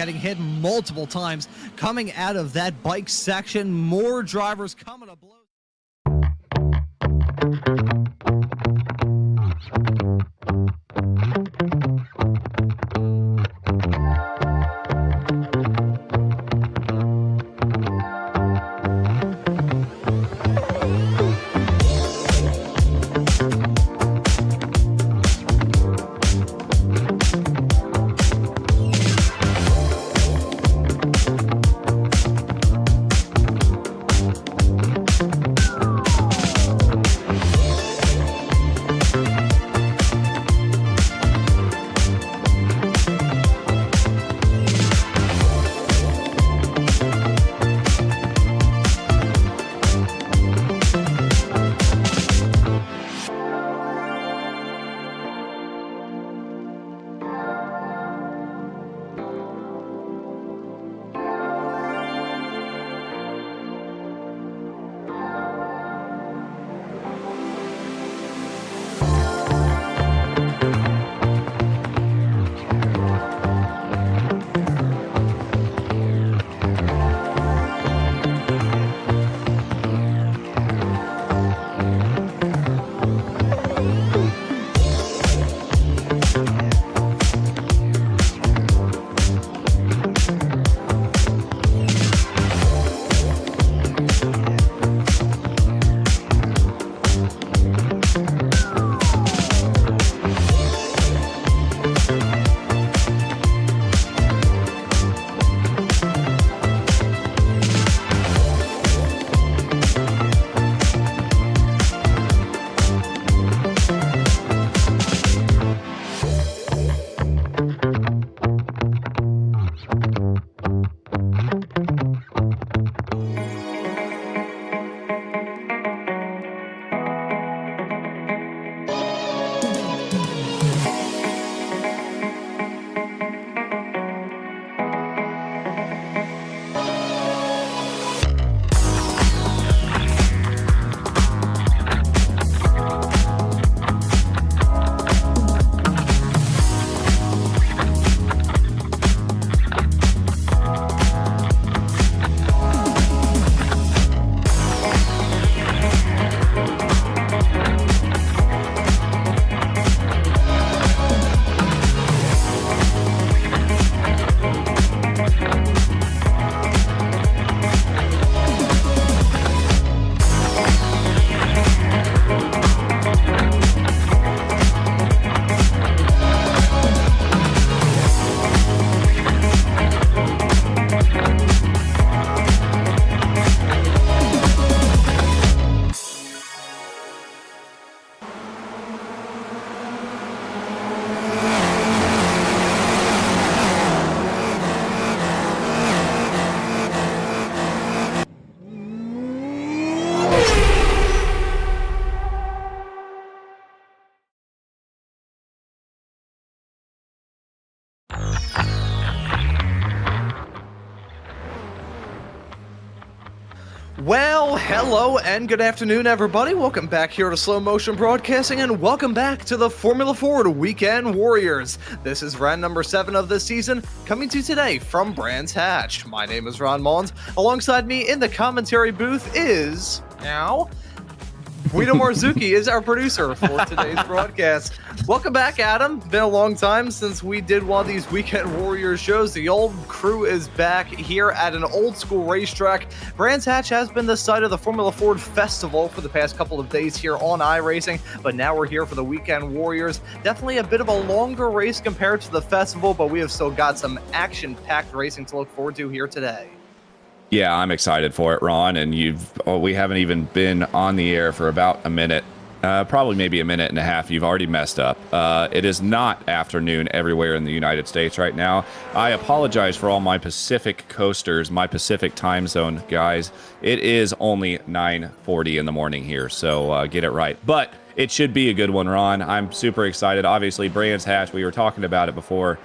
getting hit multiple times coming out of that bike section. More drivers coming to blows. Well, hello and good afternoon, everybody. Welcome back here to Slow Motion Broadcasting, and welcome back to the Formula Ford Weekend Warriors. This is round number 7 of this season, coming to you today from Brands Hatch. My name is Ron Maunz. Alongside me in the commentary booth is Guido Marzucchi is our producer for today's broadcast. Welcome back, Adam. Been a long time since we did one of these Weekend Warriors shows. The old crew is back here at an old school racetrack. Brands Hatch has been the site of the Formula Ford Festival for the past couple of days here on iRacing, but now we're here for the Weekend Warriors. Definitely a bit of a longer race compared to the festival, but we have still got some action-packed racing to look forward to here today. Yeah, I'm excited for it, Ron, and we haven't even been on the air for about a minute, probably maybe a minute and a half. You've already messed up. It is not afternoon everywhere in the United States right now. I apologize for all my Pacific coasters, my Pacific time zone guys. It is only 9:40 in the morning here, so get it right. But it should be a good one, Ron. I'm super excited. Obviously, Brands Hatch, we were talking about it before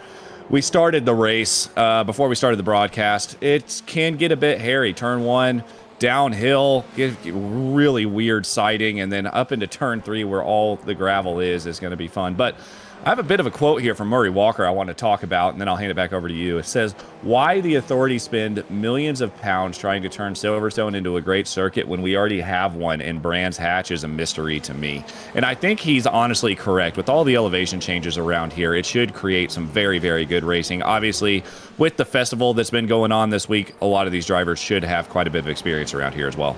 we started the race, before we started the broadcast. It can get a bit hairy. Turn 1, downhill, get really weird sighting, and then up into turn 3 where all the gravel is going to be fun. But I have a bit of a quote here from Murray Walker I want to talk about, and then I'll hand it back over to you. It says, "Why the authorities spend millions of pounds trying to turn Silverstone into a great circuit when we already have one in Brands Hatch is a mystery to me." And I think he's honestly correct. With all the elevation changes around here, it should create some very, very good racing. Obviously, with the festival that's been going on this week, a lot of these drivers should have quite a bit of experience around here as well.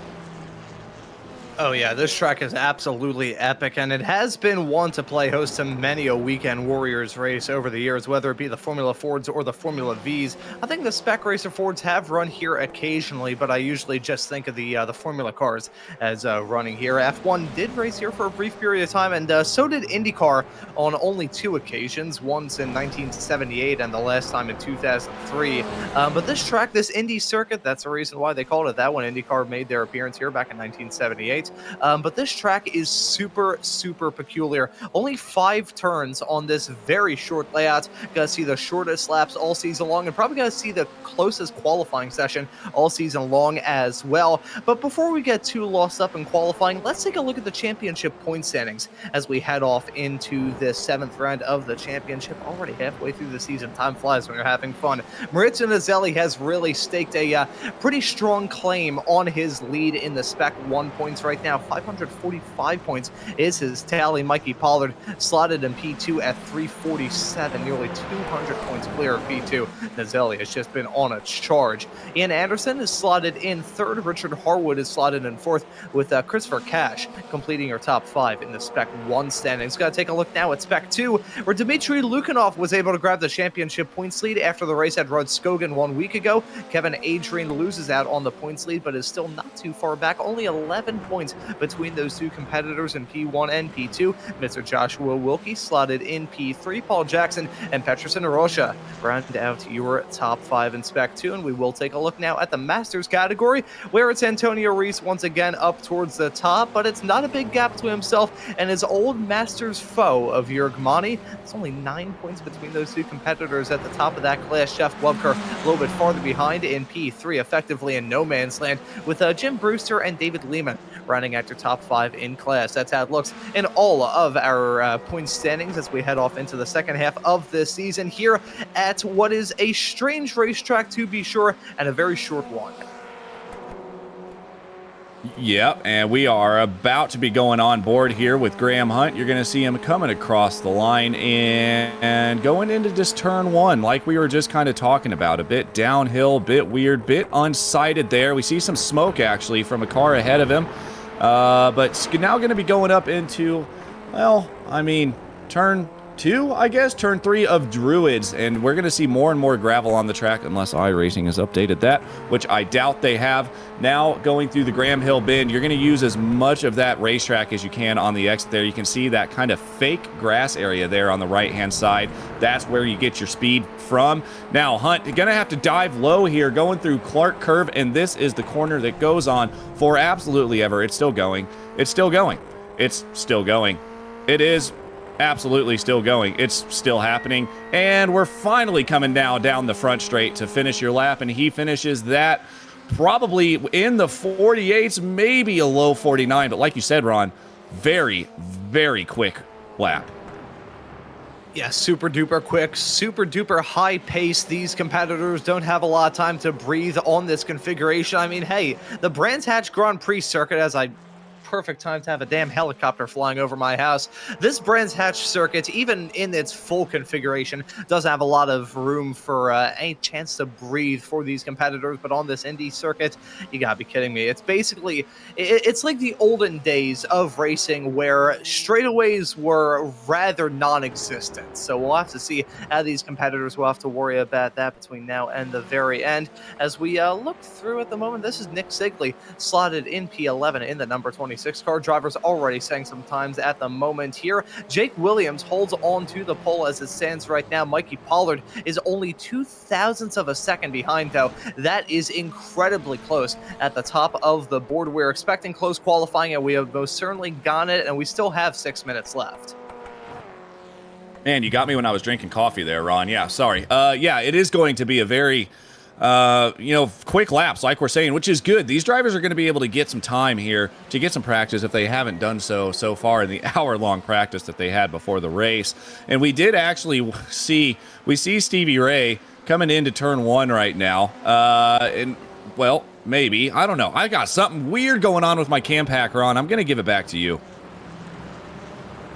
Oh yeah, this track is absolutely epic, and it has been one to play host to many a weekend Warriors race over the years, whether it be the Formula Fords or the Formula Vs. I think the Spec Racer Fords have run here occasionally, but I usually just think of the Formula cars as running here. F1 did race here for a brief period of time, and so did IndyCar on only 2 occasions, once in 1978 and the last time in 2003. But this track, this Indy circuit, that's the reason why they called it that when IndyCar made their appearance here back in 1978. But this track is super, super peculiar. Only 5 turns on this very short layout. Gonna see the shortest laps all season long, and probably gonna see the closest qualifying session all season long as well. But before we get too lost up in qualifying, let's take a look at the championship point standings as we head off into the 7th round of the championship. Already halfway through the season. Time flies when you're having fun. Maurizio Nazelli has really staked a pretty strong claim on his lead in the Spec 1 points right now. 545 points is his tally. Mikey Pollard slotted in P2 at 347, nearly 200 points clear of P2. Nazelli has just been on a charge. Ian Anderson is slotted in 3rd. Richard Harwood is slotted in 4th, with Christopher Cash completing your top 5 in the Spec 1 standings. Got to take a look now at Spec 2, where Dmitry Lukanov was able to grab the championship points lead after the race at Rodskogen 1 week ago. Kevin Adrian loses out on the points lead, but is still not too far back. Only 11 points between those 2 competitors in P1 and P2. Mr. Joshua Wilkie slotted in P3. Paul Jackson and Peterson Rocha round out your top 5 in Spec 2. And we will take a look now at the Masters category, where it's Antonio Reese once again up towards the top, but it's not a big gap between himself and his old Masters foe of Jurg Mani. It's only 9 points between those 2 competitors at the top of that class. Jeff Webker a little bit farther behind in P3, effectively in no man's land, with Jim Brewster and David Lehman rounding out your top 5 in class. That's how it looks in all of our point standings as we head off into the second half of this season here at what is a strange racetrack to be sure, and a very short one. Yep, and we are about to be going on board here with Graham Hunt. You're going to see him coming across the line and going into just turn 1, like we were just kind of talking about. A bit downhill, bit weird, bit unsighted there. We see some smoke actually from a car ahead of him. But now going to be going up into, well, I mean, turn 2, I guess, turn 3 of Druids, and we're going to see more and more gravel on the track unless iRacing has updated that, which I doubt they have. Now going through the Graham Hill Bend, you're going to use as much of that racetrack as you can on the exit there. You can see that kind of fake grass area there on the right-hand side. That's where you get your speed from. Now, Hunt, you're going to have to dive low here going through Clark Curve, and this is the corner that goes on for absolutely ever. It's still going. It's still going. It's still going. It is absolutely still going. It's still happening, and we're finally coming now down the front straight to finish your lap, and he finishes that probably in the 48s, maybe a low 49, but like you said, Ron, very, very quick lap. Yeah, super duper quick, super duper high pace. These competitors don't have a lot of time to breathe on this configuration. I mean, hey, the Brands Hatch Grand Prix circuit, as I perfect time to have a damn helicopter flying over my house. This Brands Hatch circuit, even in its full configuration, doesn't have a lot of room for any chance to breathe for these competitors, but on this Indy circuit, you gotta be kidding me. It's basically, it's like the olden days of racing where straightaways were rather non-existent. So we'll have to see how these competitors will have to worry about that between now and the very end. As we look through at the moment, this is Nick Sigley slotted in P11 in the number 26 car. Drivers already saying some times at the moment here. Jake Williams holds on to the pole as it stands right now. Mikey Pollard is only 0.02 of a second behind, though. That is incredibly close at the top of the board. We're expecting close qualifying, and we have most certainly gotten it, and we still have 6 minutes left. Man, you got me when I was drinking coffee there, Ron. Yeah, sorry. Yeah, it is going to be a very quick laps, like we're saying, which is good. These drivers are going to be able to get some time here to get some practice if they haven't done so far in the hour-long practice that they had before the race. And we did actually see Stevie Ray coming into turn 1 right now. Well, maybe. I don't know. I got something weird going on with my cam packer on. I'm going to give it back to you.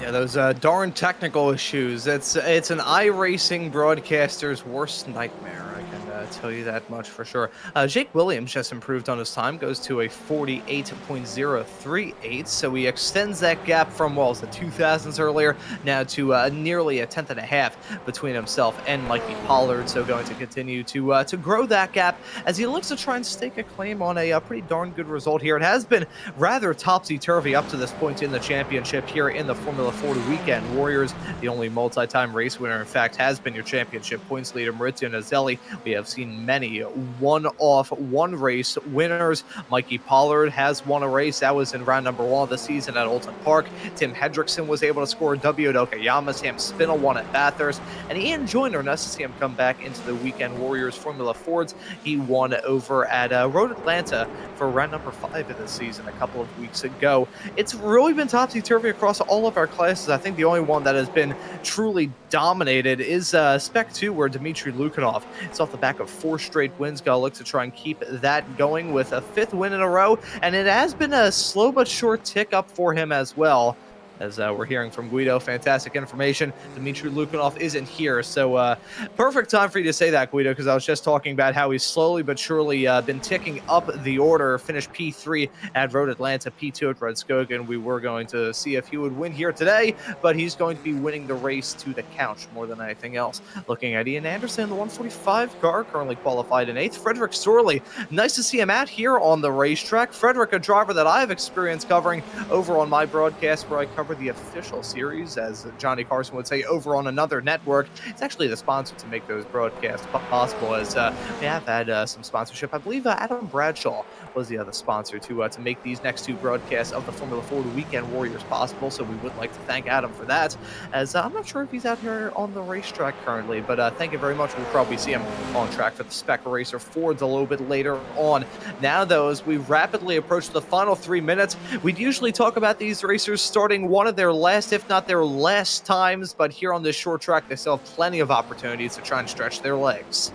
Yeah, those darn technical issues. It's an iRacing broadcaster's worst nightmare. I can tell you that much for sure. Jake Williams just improved on his time, goes to a 48.038, so he extends that gap from, well, it was the 2000s earlier, now to nearly a tenth and a half between himself and Mikey Pollard, so going to continue to grow that gap as he looks to try and stake a claim on a pretty darn good result here. It has been rather topsy-turvy up to this point in the championship here in the Formula Ford Weekend Warriors. The only multi-time race winner, in fact, has been your championship points leader, Maurizio Nazelli. We have seen many one-off, one-race winners. Mikey Pollard has won a race. That was in round number 1 of the season at Alton Park. Tim Hendrickson was able to score a W at Okayama. Sam Spinell won at Bathurst. And Ian Joyner, nice to see him come back into the Weekend Warriors Formula Fords. He won over at Road Atlanta for round number 5 of the season a couple of weeks ago. It's really been topsy-turvy across all of our classes. I think the only one that has been truly dominated is Spec 2, where Dmitry Lukhanov is off the back of 4 straight wins. Gonna look to try and keep that going with a 5th win in a row, and it has been a slow but sure tick up for him as well. As we're hearing from Guido, fantastic information. Dmitry Lukhanov isn't here, so perfect time for you to say that, Guido, because I was just talking about how he's slowly but surely been ticking up the order. Finished P3 at Road Atlanta, P2 at Red Skogan. We were going to see if he would win here today, but he's going to be winning the race to the couch more than anything else. Looking at Ian Anderson, the 145 car, currently qualified in 8th. Frederick Sorley, nice to see him out here on the racetrack. Frederick, a driver that I have experience covering over on my broadcast where I cover the official series, as Johnny Carson would say, over on another network. It's actually the sponsor to make those broadcasts possible, as we have had some sponsorship. I believe Adam Bradshaw was the other sponsor to make these next 2 broadcasts of the Formula Ford Weekend Warriors possible, so we would like to thank Adam for that, as I'm not sure if he's out here on the racetrack currently, but thank you very much. We'll probably see him on track for the Spec Racer Fords a little bit later on. Now, though, as we rapidly approach the final 3 minutes, we'd usually talk about these racers starting one of their last, if not their last times, but here on this short track, they still have plenty of opportunities to try and stretch their legs.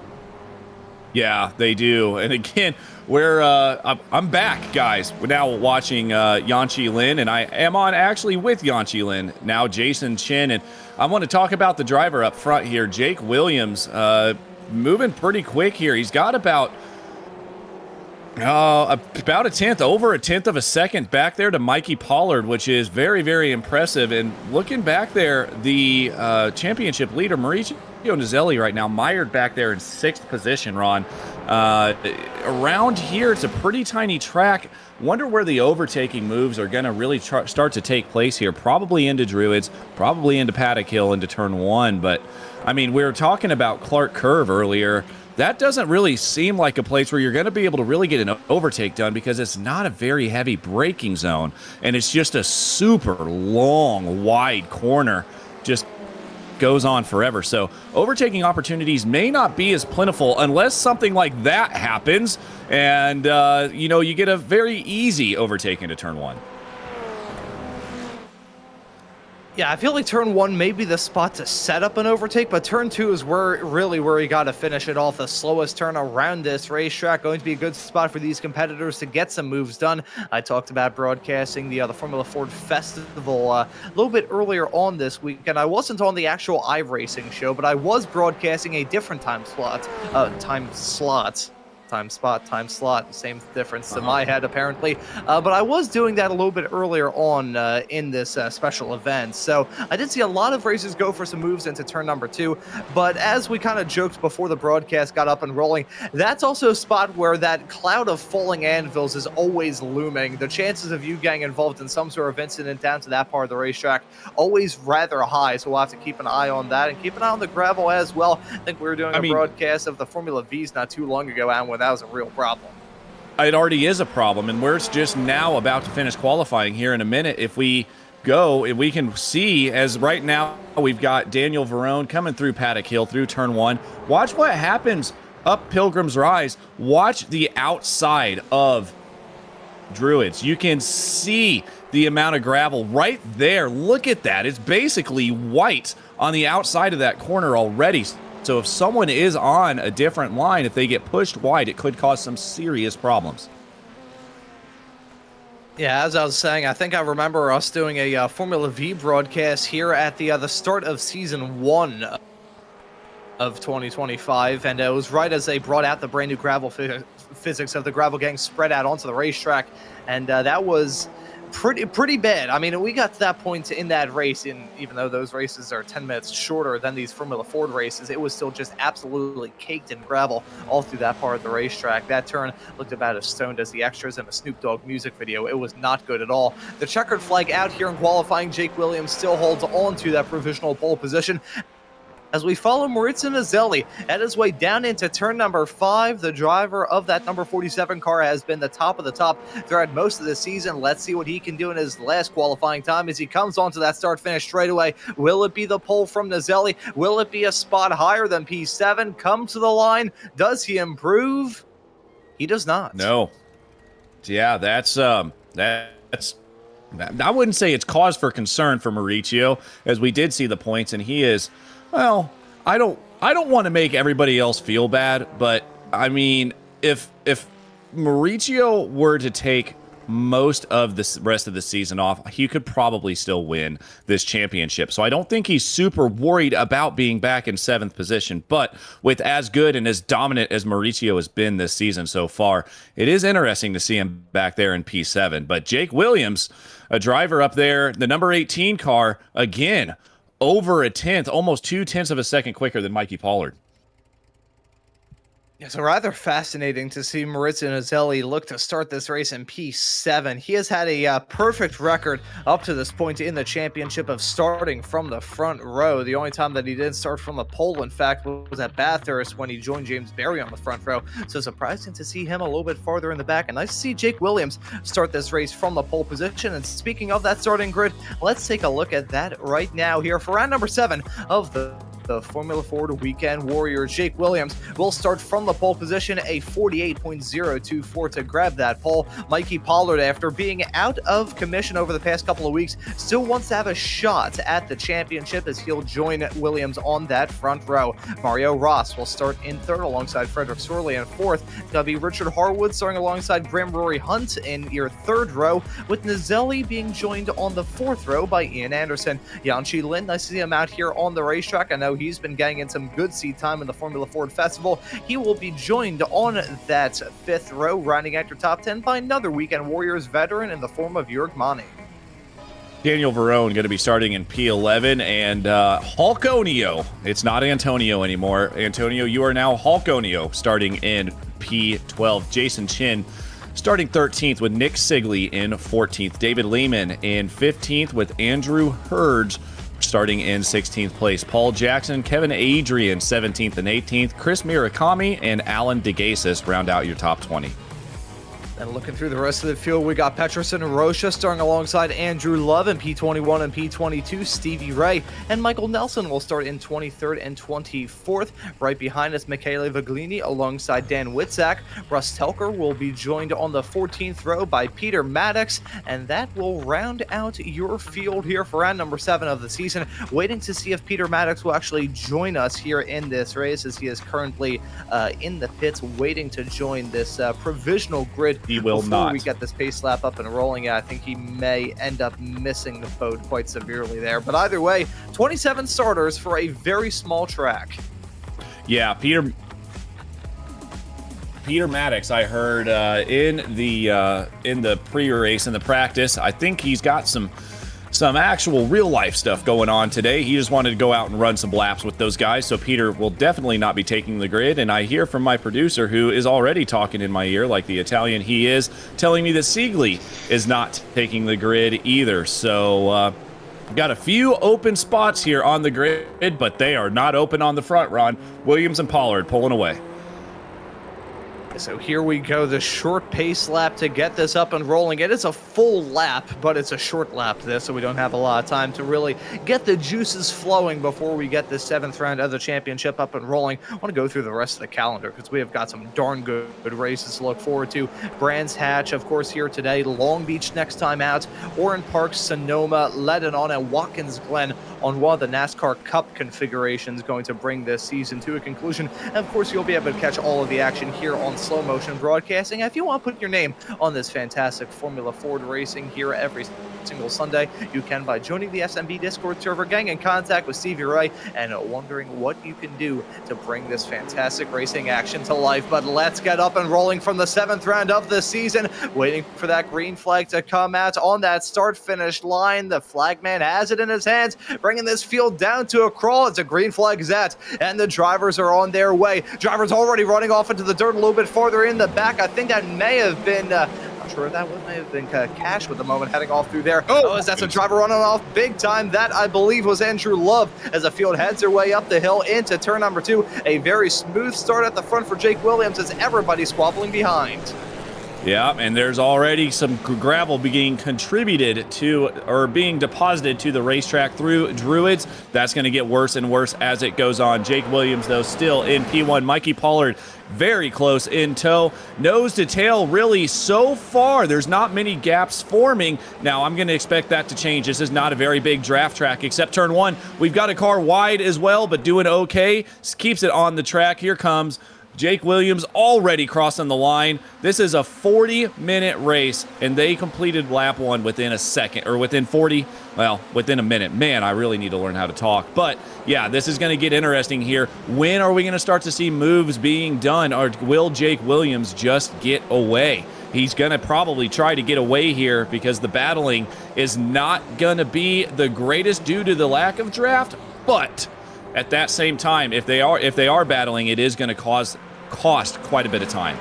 Yeah, they do. And again, I'm back, guys. We're now watching Yanqi Lin, and I am on actually with Yanqi Lin, now Jason Chin. And I want to talk about the driver up front here, Jake Williams, moving pretty quick here. He's got about a tenth, over a tenth of a second back there to Mikey Pollard, which is very, very impressive. And looking back there, the championship leader, Maurizio Nazelli, right now mired back there in 6th position, Ron. Around here, it's a pretty tiny track. Wonder where the overtaking moves are going to really start to take place here. Probably into Druids, probably into Paddock Hill, into turn 1. But, I mean, we were talking about Clark Curve earlier. That doesn't really seem like a place where you're going to be able to really get an overtake done, because it's not a very heavy braking zone, and it's just a super long, wide corner. Just goes on forever. So overtaking opportunities may not be as plentiful unless something like that happens, and you get a very easy overtake into turn 1. Yeah, I feel like turn 1 may be the spot to set up an overtake, but turn 2 is where you got to finish it off. The slowest turn around this racetrack, going to be a good spot for these competitors to get some moves done. I talked about broadcasting the Formula Ford Festival a little bit earlier on this week, and I wasn't on the actual iRacing show, but I was broadcasting a different time slot, time slot, same difference to my head apparently, but I was doing that a little bit earlier on in this special event. So I did see a lot of racers go for some moves into turn number 2, but as we kind of joked before the broadcast got up and rolling, that's also a spot where that cloud of falling anvils is always looming. The chances of you getting involved in some sort of incident down to that part of the racetrack always rather high, so we'll have to keep an eye on that and keep an eye on the gravel as well. I think we were doing a broadcast of the Formula Vs not too long ago, and when that was a real problem. It already is a problem, and we're just now about to finish qualifying here in a minute. If we go, and we can see, as right now we've got Daniel Verone coming through Paddock Hill through turn 1. Watch what happens up Pilgrim's Rise, watch the outside of Druids. You can see the amount of gravel right there. Look at that. It's basically white on the outside of that corner already. So if someone is on a different line, if they get pushed wide, it could cause some serious problems. Yeah, as I was saying, I think I remember us doing a Formula V broadcast here at the start of Season 1 of 2025, and it was right as they brought out the brand new gravel physics of the gravel getting spread out onto the racetrack, and that was pretty bad. I mean, we got to that point in that race, and even though those races are 10 minutes shorter than these Formula Ford races, it was still just absolutely caked in gravel all through that part of the racetrack. That turn looked about as stoned as the extras in a Snoop Dogg music video. It was not good at all. The checkered flag out here in qualifying. Jake Williams still holds on to that provisional pole position as we follow Maurizio Nazelli at his way down into turn number 5. The driver of that number 47 car has been the top of the top throughout most of the season. Let's see what he can do in his last qualifying time as he comes onto that start-finish straightaway. Will it be the pole from Nazelli? Will it be a spot higher than P7? Come to the line. Does he improve? He does not. No. Yeah, that's I wouldn't say it's cause for concern for Mauricio, as we did see the points, and he is, well, I don't want to make everybody else feel bad, but I mean, if Mauricio were to take most of the rest of the season off, he could probably still win this championship. So I don't think he's super worried about being back in 7th position, but with as good and as dominant as Mauricio has been this season so far, it is interesting to see him back there in P7. But Jake Williams, a driver up there, the number 18 car, again, over a tenth, almost 0.2 of a second quicker than Mikey Pollard. It's rather fascinating to see Maurizio Nazelli look to start this race in P7. He has had a perfect record up to this point in the championship of starting from the front row. The only time that he didn't start from the pole, in fact, was at Bathurst when he joined James Berry on the front row. So surprising to see him a little bit farther in the back. And nice to see Jake Williams start this race from the pole position. And speaking of that starting grid, let's take a look at that right now here for round number 7 of the Formula Ford Weekend Warrior. Jake Williams will start from the pole position, a 48.024 to grab that pole. Mikey Pollard, after being out of commission over the past couple of weeks, still wants to have a shot at the championship as he'll join Williams on that front row. Mario Ross will start in 3rd alongside Frederick Sorley in 4th. That'll be Richard Harwood starting alongside Graham Rory Hunt in your 3rd row, with Nazelli being joined on the 4th row by Ian Anderson. Yanchi Lin, nice to see him out here on the racetrack. I know he's been getting in some good seat time in the Formula Ford Festival. He will be joined on that 5th row, rounding out your top 10 by another Weekend Warriors veteran in the form of Jurg Mani. Daniel Verone going to be starting in P11, and Hulkonio. It's not Antonio anymore. Antonio, you are now Hulkonio starting in P12. Jason Chin starting 13th with Nick Sigley in 14th. David Lehman in 15th with Andrew Hurds starting in 16th place. Paul Jackson, Kevin Adrian 17th and 18th. Chris Murakami and Alan DeGasis round out your top 20. And looking through the rest of the field, we got Peterson and Rocha starting alongside Andrew Love in P21 and P22. Stevie Ray and Michael Nelson will start in 23rd and 24th. Right behind us, Michele Vaglini alongside Dan Witzak. Russ Telker will be joined on the 14th row by Peter Maddox, and that will round out your field here for round number 7 of the season. Waiting to see if Peter Maddox will actually join us here in this race, as he is currently in the pits waiting to join this provisional grid. He will before not. we get this pace lap up and rolling. I think he may end up missing the boat quite severely there. But either way, 27 starters for a very small track. Yeah, Peter Maddox, I heard in the pre-race, in the practice, I think he's got some actual real life stuff going on today. He just wanted to go out and run some laps with those guys, so Peter will definitely not be taking the grid. And I hear from my producer, who is already talking in my ear like the Italian he is, telling me that Sigley is not taking the grid either. So got a few open spots here on the grid, but they are not open on the front, Ron. Williams and Pollard pulling away. So here we go, the short pace lap to get this up and rolling. It is a full lap, but it's a short lap this, so we don't have a lot of time to really get the juices flowing before we get the 7th round of the championship up and rolling. I want to go through the rest of the calendar because we have got some darn good races to look forward to. Brands Hatch, of course, here today. Long Beach next time out. Oran Park, Sonoma, Lebanon, and Watkins Glen on one of the NASCAR Cup configurations going to bring this season to a conclusion. And of course, you'll be able to catch all of the action here on Slow Motion Broadcasting. If you want to put your name on this fantastic Formula Ford racing here every single Sunday, you can by joining the SMB Discord server, getting in contact with Stevie Ray, and wondering what you can do to bring this fantastic racing action to life. But let's get up and rolling from the 7th round of the season. Waiting for that green flag to come out on that start-finish line. The flagman has it in his hands, bringing this field down to a crawl. It's a green flag Zet, and the drivers are on their way. Drivers already running off into the dirt a little bit farther in the back. I think that may have been not sure if that may have been Cash with the moment heading off through there. Oh, that's a driver running off big time. That, I believe, was Andrew Love as the field heads their way up the hill into turn number 2. A very smooth start at the front for Jake Williams as everybody's squabbling behind. Yeah, and there's already some gravel being contributed to, or being deposited to the racetrack through Druids. That's going to get worse and worse as it goes on. Jake Williams, though, still in P1. Mikey Pollard very close in tow. Nose to tail, really, so far, there's not many gaps forming. Now, I'm going to expect that to change. This is not a very big draft track, except turn 1. We've got a car wide as well, but doing okay. Keeps it on the track. Here comes Jake Williams already crossing the line. This is a 40-minute race, and they completed lap 1 within a second, or within a minute. Man, I really need to learn how to talk. But, yeah, this is going to get interesting here. When are we going to start to see moves being done, or will Jake Williams just get away? He's going to probably try to get away here because the battling is not going to be the greatest due to the lack of draft, but at that same time, if they are battling, it is going to cost quite a bit of time.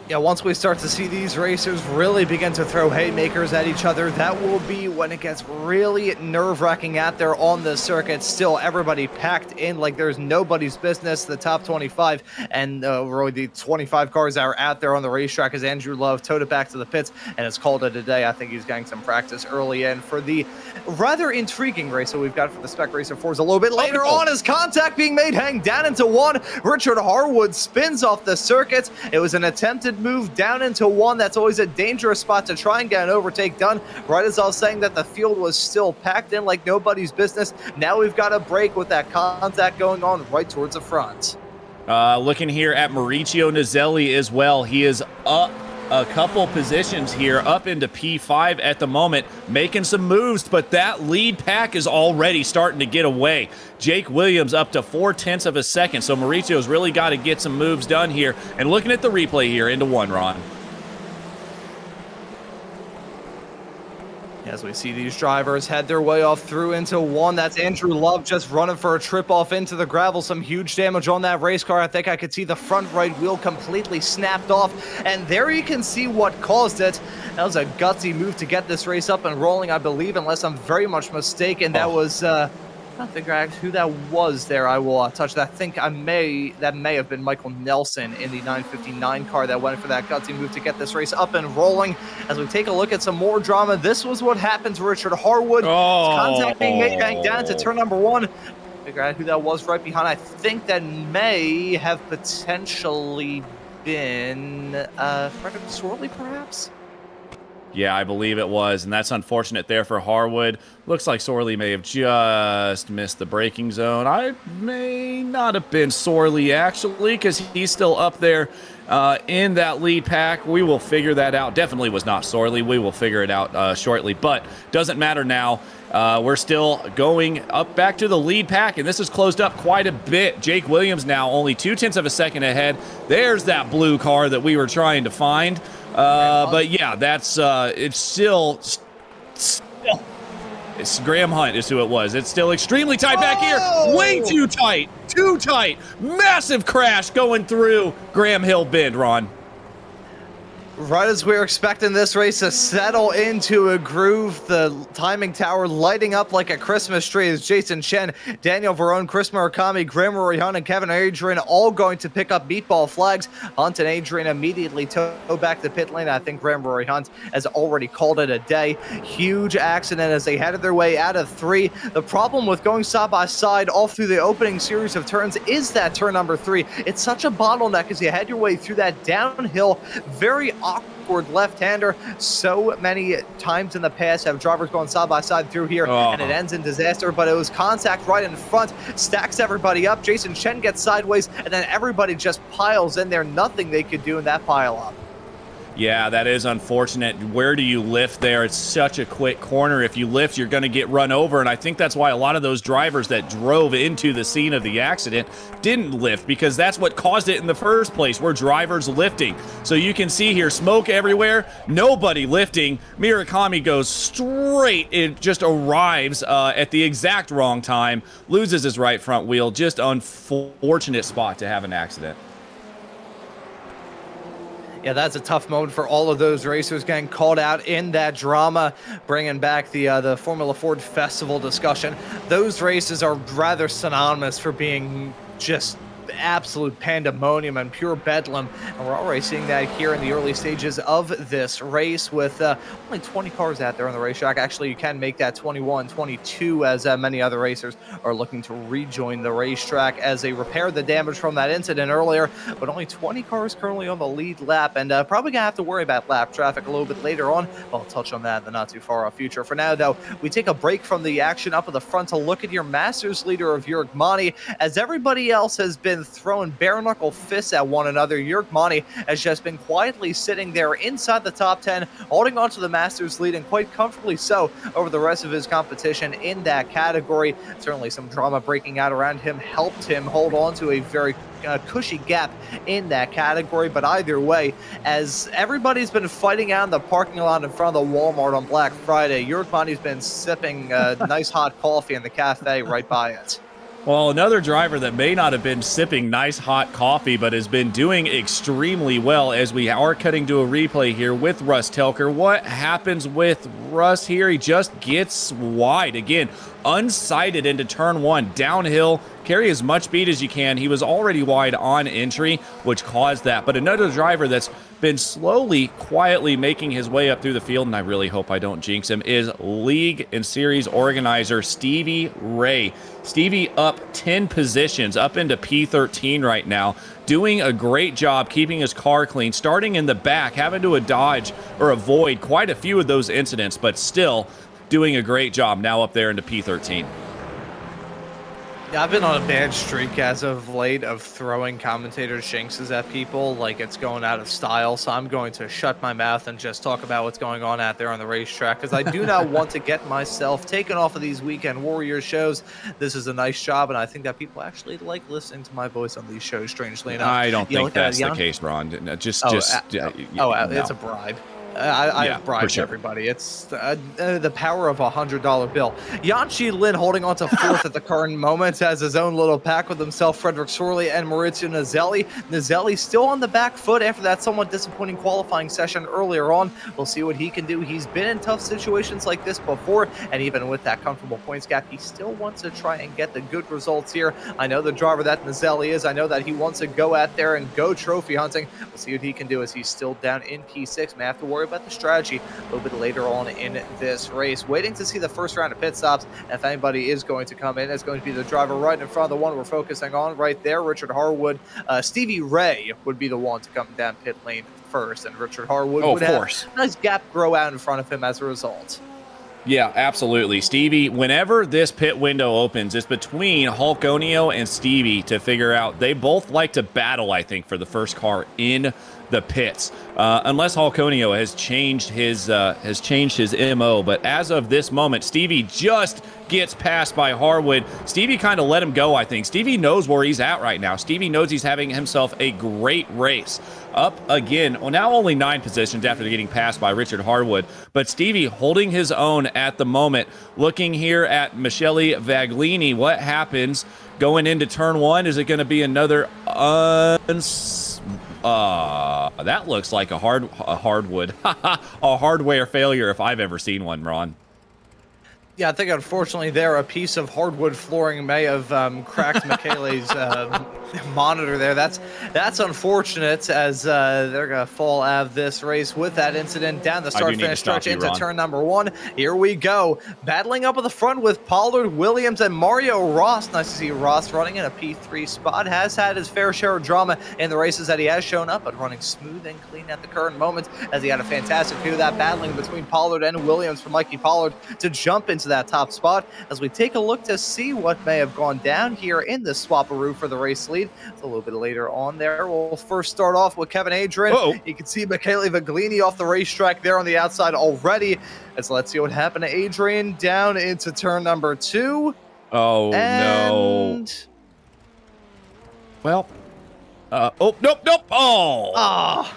Yeah, once we start to see these racers really begin to throw haymakers at each other, that will be when it gets really nerve-wracking out there on the circuit. Still, everybody packed in like there's nobody's business. The top 25 and really the 25 cars that are out there on the racetrack as Andrew Love towed it back to the pits and has called it a day. I think he's getting some practice early in for the rather intriguing race that we've got for the Spec Racer 4s a little bit later on as contact being made, hang down into 1. Richard Harwood spins off the circuit. It was an attempted move down into 1. That's always a dangerous spot to try and get an overtake done. Right as I was saying that the field was still packed in like nobody's business. Now we've got a break with that contact going on right towards the front. Looking here at Mauricio Nazelli as well. He is up a couple positions here, up into P5 at the moment, making some moves, but that lead pack is already starting to get away. Jake Williams up to 0.4 of a second, so Mauricio's really got to get some moves done here. And looking at the replay here into 1, Ron. As we see these drivers head their way off through into 1, that's Andrew Love just running for a trip off into the gravel. Some huge damage on that race car. I think I could see the front right wheel completely snapped off. And there you can see what caused it. That was a gutsy move to get this race up and rolling, I believe, unless I'm very much mistaken. That was, I don't figure out who that was there. I will touch that. I think that may have been Michael Nelson in the 959 car that went for that gutsy move to get this race up and rolling. As we take a look at some more drama, this was what happened to Richard Harwood. Contact being made back down to turn number 1. Figure out who that was right behind. I think that may have potentially been Frederick Sorley, perhaps? Yeah, I believe it was, and that's unfortunate there for Harwood. Looks like Sorley may have just missed the braking zone. I may not have been Sorley, actually, because he's still up there in that lead pack. We will figure that out. Definitely was not Sorley. We will figure it out shortly, but doesn't matter now. We're still going up back to the lead pack, and this has closed up quite a bit. Jake Williams now only 0.2 of a second ahead. There's that blue car that we were trying to find. But yeah, that's it's Graham Hunt is who it was. It's still extremely tight back here. Way too tight. Too tight. Massive crash going through Graham Hill Bend, Ron. Right as we were expecting this race to settle into a groove, the timing tower lighting up like a Christmas tree as Jason Chen, Daniel Verone, Chris Murakami, Graham Rory Hunt, and Kevin Adrian all going to pick up meatball flags. Hunt and Adrian immediately tow back to pit lane. I think Graham Rory Hunt has already called it a day. Huge accident as they headed their way out of 3. The problem with going side by side all through the opening series of turns is that turn number 3. It's such a bottleneck as you head your way through that downhill, very awkward left-hander. So many times in the past have drivers gone side by side through here, and it ends in disaster, but it was contact right in front, stacks everybody up. Jason Chen gets sideways, and then everybody just piles in there. Nothing they could do in that pile up. Yeah, that is unfortunate. Where do you lift there? It's such a quick corner. If you lift, you're going to get run over, and I think that's why a lot of those drivers that drove into the scene of the accident didn't lift, because that's what caused it in the first place, were drivers lifting. So you can see here, smoke everywhere, nobody lifting. Murakami goes straight. It just arrives at the exact wrong time, loses his right front wheel. Just unfortunate spot to have an accident. Yeah, that's a tough moment for all of those racers getting called out in that drama, bringing back the Formula Ford Festival discussion. Those races are rather synonymous for being just absolute pandemonium and pure bedlam, and we're already seeing that here in the early stages of this race with only 20 cars out there on the racetrack. Actually, you can make that 21, 22 as many other racers are looking to rejoin the racetrack as they repair the damage from that incident earlier, but only 20 cars currently on the lead lap, and probably gonna have to worry about lap traffic a little bit later on. I'll touch on that in the not too far off future. For now though, we take a break from the action up at the front to look at your Masters leader of Jurg Mani. As everybody else has been throwing bare knuckle fists at one another, Jurg Mani has just been quietly sitting there inside the top 10, holding on to the Masters lead, and quite comfortably so over the rest of his competition in that category. Certainly some drama breaking out around him helped him hold on to a very cushy gap in that category, but either way, as everybody's been fighting out in the parking lot in front of the Walmart on Black Friday, Jurg Mani's been sipping nice hot coffee in the cafe right by it. Well, another driver that may not have been sipping nice hot coffee, but has been doing extremely well, as we are cutting to a replay here with Russ Telker. What happens with Russ here? He just gets wide. Again, unsighted into turn 1, downhill. Carry as much speed as you can. He was already wide on entry, which caused that. But another driver that's been slowly, quietly making his way up through the field, and I really hope I don't jinx him, is league and series organizer Stevie Ray. Stevie up 10 positions, up into P13 right now, doing a great job keeping his car clean, starting in the back, having to dodge or avoid quite a few of those incidents, but still doing a great job now up there into P13. Yeah, I've been on a bad streak as of late of throwing commentator shinxes at people like it's going out of style, so I'm going to shut my mouth and just talk about what's going on out there on the racetrack, because I do not want to get myself taken off of these Weekend Warrior shows. This is a nice job, and I think that people actually like listening to my voice on these shows, strangely enough. I don't think that's the case, Ron. It's a bribe. I've bribed everybody. It's the power of $100 bill. Yanchi Lin holding on to 4th at the current moment, has his own little pack with himself, Frederick Sorley and Maurizio Nazelli. Nazelli still on the back foot after that somewhat disappointing qualifying session earlier on. We'll see what he can do. He's been in tough situations like this before, and even with that comfortable points gap, he still wants to try and get the good results here. I know the driver that Nazelli is. I know that he wants to go out there and go trophy hunting. We'll see what he can do as he's still down in P6. May have to worry about the strategy a little bit later on in this race. Waiting to see the first round of pit stops. If anybody is going to come in, it's going to be the driver right in front of the one we're focusing on right there, Richard Harwood. Stevie Ray would be the one to come down pit lane first, and Richard Harwood would have a nice gap grow out in front of him as a result. Yeah, absolutely. Stevie, whenever this pit window opens, it's between Hulkonio and Stevie to figure out. They both like to battle, I think, for the first car in the pits, unless Hulkonio has changed his MO. But as of this moment, Stevie just gets passed by Harwood. Stevie kind of let him go, I think. Stevie knows where he's at right now. Stevie knows he's having himself a great race. Up again, well, now only 9 positions after getting passed by Richard Harwood, but Stevie holding his own at the moment. Looking here at Michele Vaglini, what happens going into turn 1? Is it going to be another That looks like a hardwood, a hardware failure if I've ever seen one, Ron. Yeah, I think unfortunately there a piece of hardwood flooring may have cracked Michele's monitor there. That's unfortunate, as they're gonna fall out of this race with that incident. Down the start-finish stretch into turn number 1. Here we go, battling up at the front with Pollard, Williams, and Mario Ross. Nice to see Ross running in a P3 spot. Has had his fair share of drama in the races that he has shown up, but running smooth and clean at the current moment, as he had a fantastic view of that battling between Pollard and Williams for Mikey Pollard to jump into that top spot. As we take a look to see what may have gone down here in the swapperoo for the race lead, it's a little bit later on there. We'll first start off with Kevin Adrian. You can see Michele Viglini off the racetrack there on the outside already. As let's see what happened to Adrian down into turn number 2. Oh, no. Well, nope. Oh.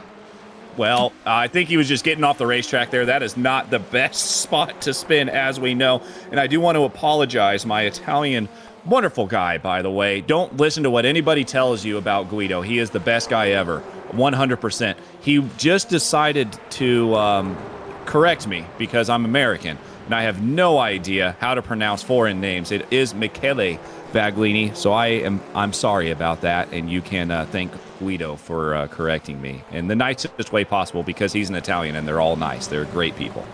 Well, I think he was just getting off the racetrack there. That is not the best spot to spin, as we know. And I do want to apologize. My Italian, wonderful guy, by the way. Don't listen to what anybody tells you about Guido. He is the best guy ever, 100%. He just decided to correct me because I'm American, and I have no idea how to pronounce foreign names. It is Michele Viglini, so I'm sorry about that, and you can thank Guido for correcting me in the nicest way possible, because he's an Italian and they're all nice. They're great people.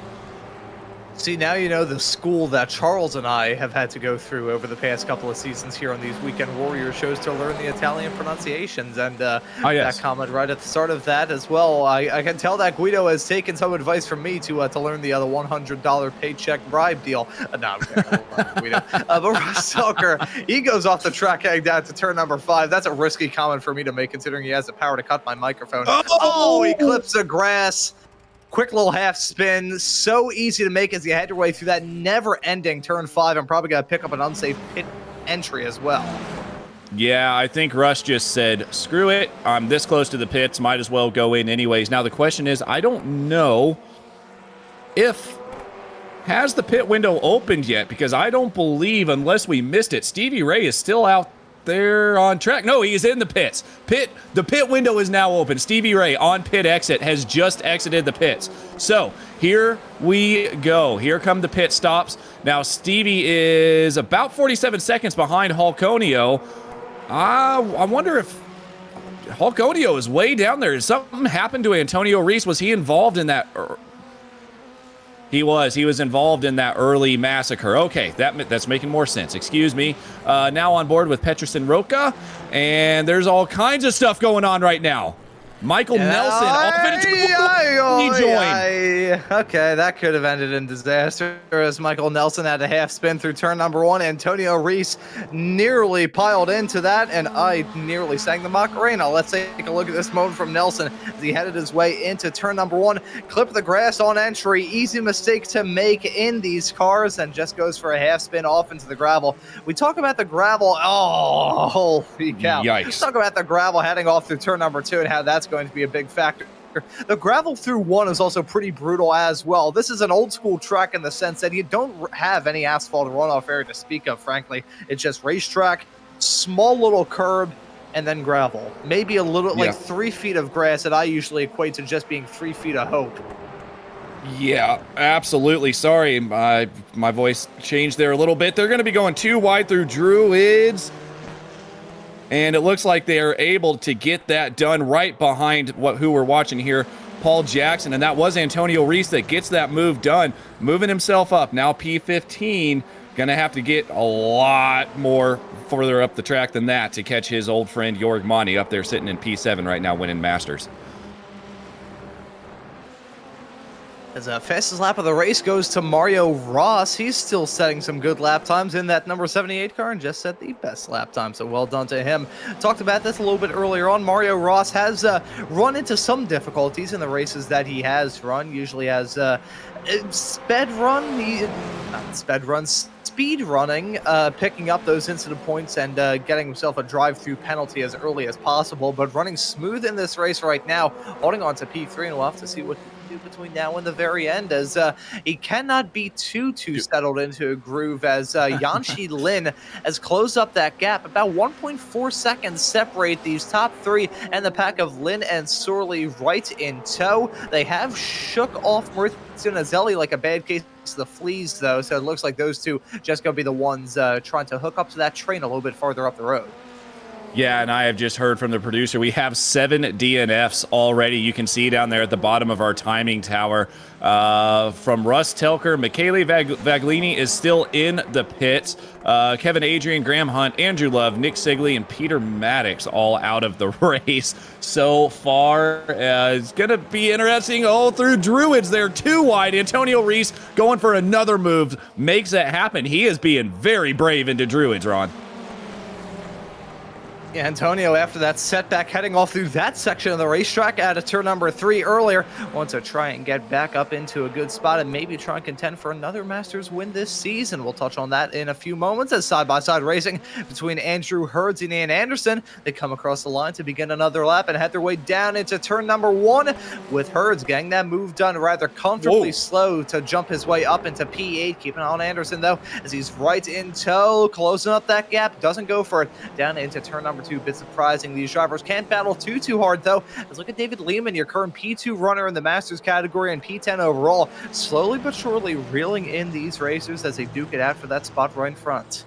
See, now you know the school that Charles and I have had to go through over the past couple of seasons here on these Weekend Warrior shows to learn the Italian pronunciations. And that comment right at the start of that as well. I can tell that Guido has taken some advice from me to learn the other $100 paycheck bribe deal. No, I'm kidding. Guido. But Russ Tucker, he goes off the track heading down to turn number 5. That's a risky comment for me to make, considering he has the power to cut my microphone. Oh, he clips the grass. Quick little half spin, so easy to make as you head your way through that never-ending turn 5. I'm probably going to pick up an unsafe pit entry as well. Yeah, I think Russ just said, screw it, I'm this close to the pits, might as well go in anyways. Now the question is, I don't know if has the pit window opened yet, because I don't believe, unless we missed it, Stevie Ray is still out there on track. No, he is in the pits. The pit window is now open. Stevie Ray on pit exit has just exited the pits. So here we go. Here come the pit stops. Now Stevie is about 47 seconds behind Hulkonio. I wonder if Hulkonio is way down there. Did something happen to Antonio Reese? Was he involved in that? He was involved in that early massacre. Okay, that's making more sense. Excuse me. Now on board with Peterson Roca, and there's all kinds of stuff going on right now. Michael Nelson off into he joined. Okay, that could have ended in disaster as Michael Nelson had a half spin through turn number 1. Antonio Reese nearly piled into that, and I nearly sang the Macarena. Let's take a look at this moment from Nelson as he headed his way into turn number 1. Clip the grass on entry. Easy mistake to make in these cars, and just goes for a half spin off into the gravel. We talk about the gravel. Oh, holy cow. Yikes. Let's talk about the gravel heading off through turn number 2 and how that's going to be a big factor. The gravel through 1 is also pretty brutal as well. This is an old school track in the sense that you don't have any asphalt runoff area to speak of, frankly. It's just racetrack, small little curb, and then gravel. Maybe a little, like 3 feet of grass that I usually equate to just being 3 feet of hope. Yeah, absolutely. Sorry, my voice changed there a little bit. They're going to be going 2 wide through Druids. And it looks like they are able to get that done right behind who we're watching here, Paul Jackson. And that was Antonio Reese that gets that move done, moving himself up. Now P15, going to have to get a lot more further up the track than that to catch his old friend Jorg Monty up there sitting in P7 right now winning Masters. As the fastest lap of the race goes to Mario Ross. He's still setting some good lap times in that number 78 car and just set the best lap time, so well done to him. Talked about this a little bit earlier on. Mario Ross has run into some difficulties in the races that he has run. Usually has speed running, picking up those incident points and getting himself a drive-through penalty as early as possible, but running smooth in this race right now, holding on to P3, and we'll have to see what do between now and the very end, as he cannot be too settled into a groove, as Yanqi Lin has closed up that gap. About 1.4 seconds separate these top three and the pack of Lin and Sorley right in tow. They have shook off Azelli like a bad case of the fleas, though, so it looks like those two just going to be the ones trying to hook up to that train a little bit farther up the road. Yeah, and I have just heard from the producer, we have 7 DNFs already. You can see down there at the bottom of our timing tower. From Russ Telker, Michele Vaglini is still in the pits. Kevin Adrian, Graham Hunt, Andrew Love, Nick Sigley, and Peter Maddox all out of the race so far. It's going to be interesting. Oh, through Druids, they're too wide. Antonio Reese going for another move, makes it happen. He is being very brave into Druids, Ron. Yeah, Antonio, after that setback, heading off through that section of the racetrack out of turn number 3 earlier, wants to try and get back up into a good spot and maybe try and contend for another Masters win this season. We'll touch on that in a few moments as side-by-side racing between Andrew Herds and Ian Anderson. They come across the line to begin another lap and head their way down into turn number 1, with Herds getting that move done rather comfortably slow to jump his way up into P8. Keep an eye on Anderson, though, as he's right in tow, closing up that gap. Doesn't go for it. Down into turn number 2. Bit surprising. These drivers can't battle too hard, though. Let's look at David Lehman, your current P2 runner in the Masters category and P10 overall, slowly but surely reeling in these racers as they duke it out for that spot right in front.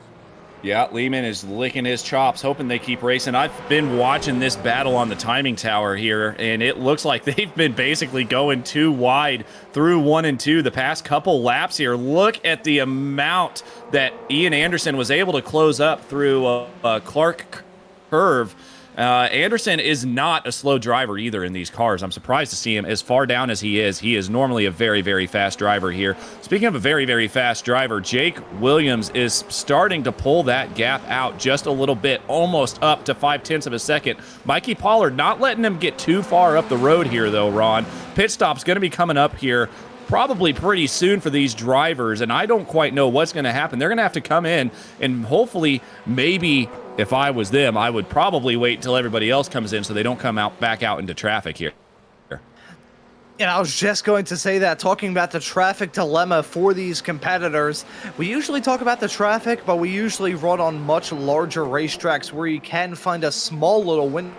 Yeah, Lehman is licking his chops, hoping they keep racing. I've been watching this battle on the timing tower here, and it looks like they've been basically going too wide through 1 and 2 the past couple laps here. Look at the amount that Ian Anderson was able to close up through Clark curve. Anderson is not a slow driver either in these cars. I'm surprised to see him as far down as he is. He is normally a very fast driver here. Speaking of a very fast driver, Jake Williams is starting to pull that gap out just a little bit, almost up to 0.5 of a second. Mikey Pollard not letting him get too far up the road here, though, Ron. Pit stop's going to be coming up here probably pretty soon for these drivers, and I don't quite know what's going to happen. They're going to have to come in, and hopefully, maybe if I was them, I would probably wait until everybody else comes in so they don't come back out into traffic here. And I was just going to say that, talking about the traffic dilemma for these competitors. We usually talk about the traffic, but we usually run on much larger racetracks where you can find a small little window.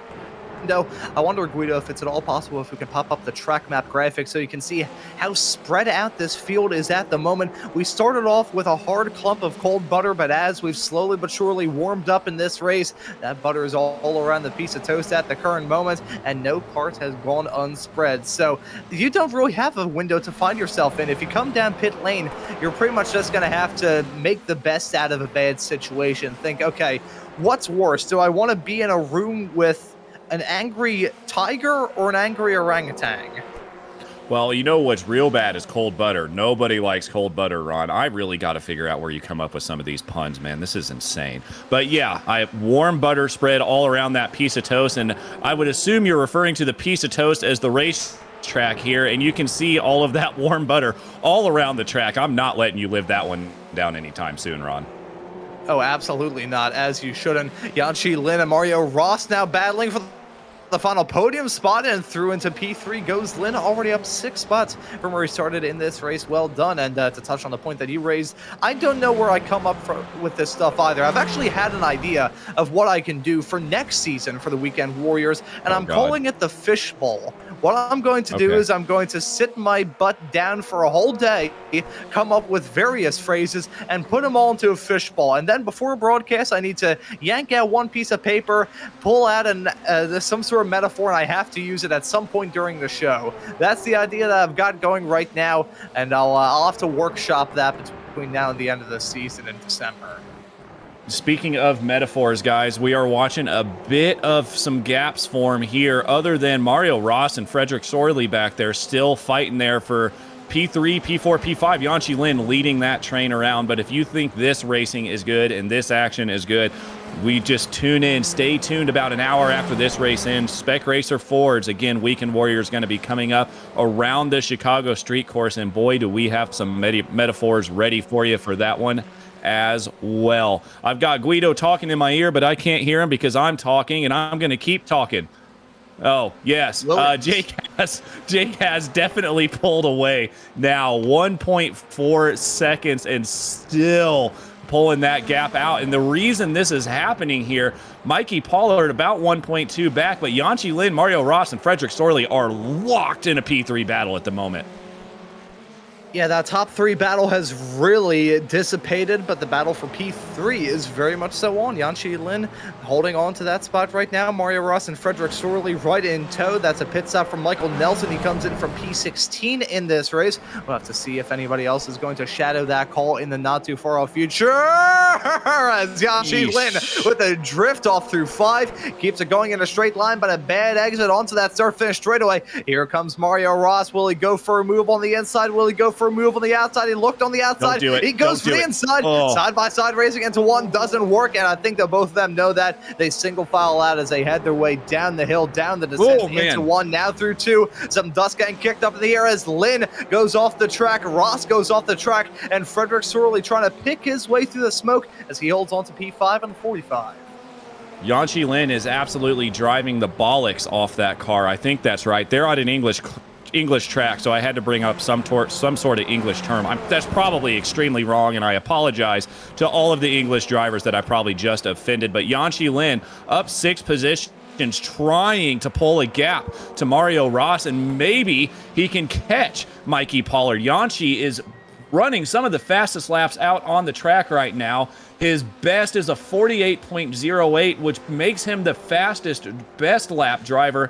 I wonder, Guido, if it's at all possible if we can pop up the track map graphic so you can see how spread out this field is at the moment. We started off with a hard clump of cold butter, but as we've slowly but surely warmed up in this race, that butter is all around the piece of toast at the current moment, and no part has gone unspread. So you don't really have a window to find yourself in. If you come down pit lane, you're pretty much just going to have to make the best out of a bad situation. Think, okay, what's worse? Do I want to be in a room with an angry tiger or an angry orangutan? Well, you know what's real bad is cold butter. Nobody likes cold butter, Ron. I really got to figure out where you come up with some of these puns, man. This is insane. But yeah, I have warm butter spread all around that piece of toast, and I would assume you're referring to the piece of toast as the race track here, and you can see all of that warm butter all around the track. I'm not letting you live that one down anytime soon, Ron. Oh, absolutely not, as you shouldn't. Yanqi Lin and Mario Ross now battling for the final podium spot, and through into P3 goes Lin, already up 6 spots from where he started in this race. Well done. And to touch on the point that you raised, I don't know where I come up with this stuff either. I've actually had an idea of what I can do for next season for the Weekend Warriors, and I'm calling it the Fishbowl. What I'm going to do is I'm going to sit my butt down for a whole day, come up with various phrases, and put them all into a fishbowl. And then before a broadcast, I need to yank out one piece of paper, pull out some sort of metaphor, and I have to use it at some point during the show. That's the idea that I've got going right now, and I'll have to workshop that between now and the end of the season in December. Speaking of metaphors, guys, we are watching a bit of some gaps form here, other than Mario Ross and Frederick Sorley back there still fighting there for P3, P4, P5. Yanqi Lin leading that train around. But if you think this racing is good and this action is good, we just tune in. Stay tuned about an hour after this race ends. Spec Racer Fords, again, Weekend Warrior is going to be coming up around the Chicago street course. And boy, do we have some metaphors ready for you for that one as well. I've got Guido talking in my ear, but I can't hear him because I'm talking, and I'm going to keep talking. Oh, yes. Jake has definitely pulled away now. 1.4 seconds and still pulling that gap out. And the reason this is happening here, Mikey Pollard about 1.2 back, but Yanchi Lin, Mario Ross, and Frederick Sorley are locked in a P3 battle at the moment. Yeah, that top three battle has really dissipated, but the battle for P3 is very much so on. Yanchi Lin holding on to that spot right now. Mario Ross and Frederick Sorley right in tow. That's a pit stop from Michael Nelson. He comes in from P16 in this race. We'll have to see if anybody else is going to shadow that call in the not too far off future. As Yanchi Lin with a drift off through 5. Keeps it going in a straight line, but a bad exit onto that start finish straightaway. Here comes Mario Ross. Will he go for a move on the inside? Will he go for a move on the outside? He looked on the outside. Don't do it. He goes for the inside. Side by side racing into one doesn't work, and I think that both of them know that. They single file out as they head their way down the hill, down the descent into 1, now through 2. Some dust getting kicked up in the air as Lin goes off the track, Ross goes off the track, and Frederick Sorley trying to pick his way through the smoke as he holds on to P5 and 45. Yanchi Lin is absolutely driving the bollocks off that car. I think that's right. They're on an English track, so I had to bring up some sort of English term. That's probably extremely wrong, and I apologize to all of the English drivers that I probably just offended. But Yanchi Lin up 6 positions, trying to pull a gap to Mario Ross, and maybe he can catch Mikey Pollard. Yanchi is running some of the fastest laps out on the track right now. His best is a 48.08, which makes him the fastest, best lap driver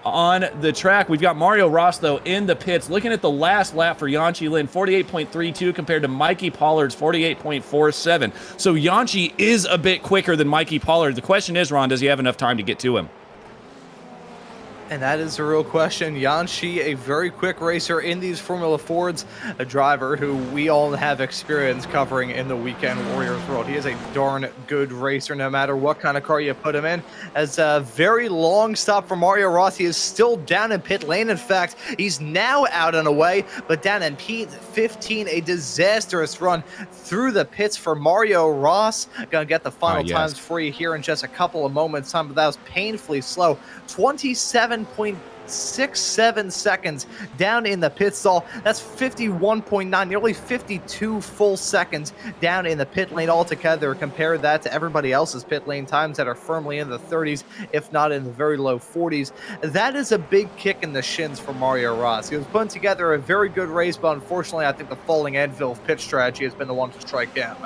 on the track. We've got Mario Ross, though, in the pits. Looking at the last lap for Yanchi Lin, 48.32 compared to Mikey Pollard's 48.47. So Yanchi is a bit quicker than Mikey Pollard. The question is, Ron, does he have enough time to get to him? And that is the real question. Yanchi, a very quick racer in these Formula Fords, a driver who we all have experience covering in the Weekend Warriors world. He is a darn good racer no matter what kind of car you put him in. As a very long stop for Mario Ross, he is still down in pit lane. In fact, he's now out and away, but down in P15, a disastrous run through the pits for Mario Ross. Gonna get the final times for you here in just a couple of moments time, but that was painfully slow. 27.67 seconds down in the pit stall. That's 51.9, nearly 52 full seconds down in the pit lane altogether. Compare that to everybody else's pit lane times that are firmly in the 30s, if not in the very low 40s. That is a big kick in the shins for Mario Ross. He was putting together a very good race, but unfortunately, I think the falling anvil of pit strategy has been the one to strike him.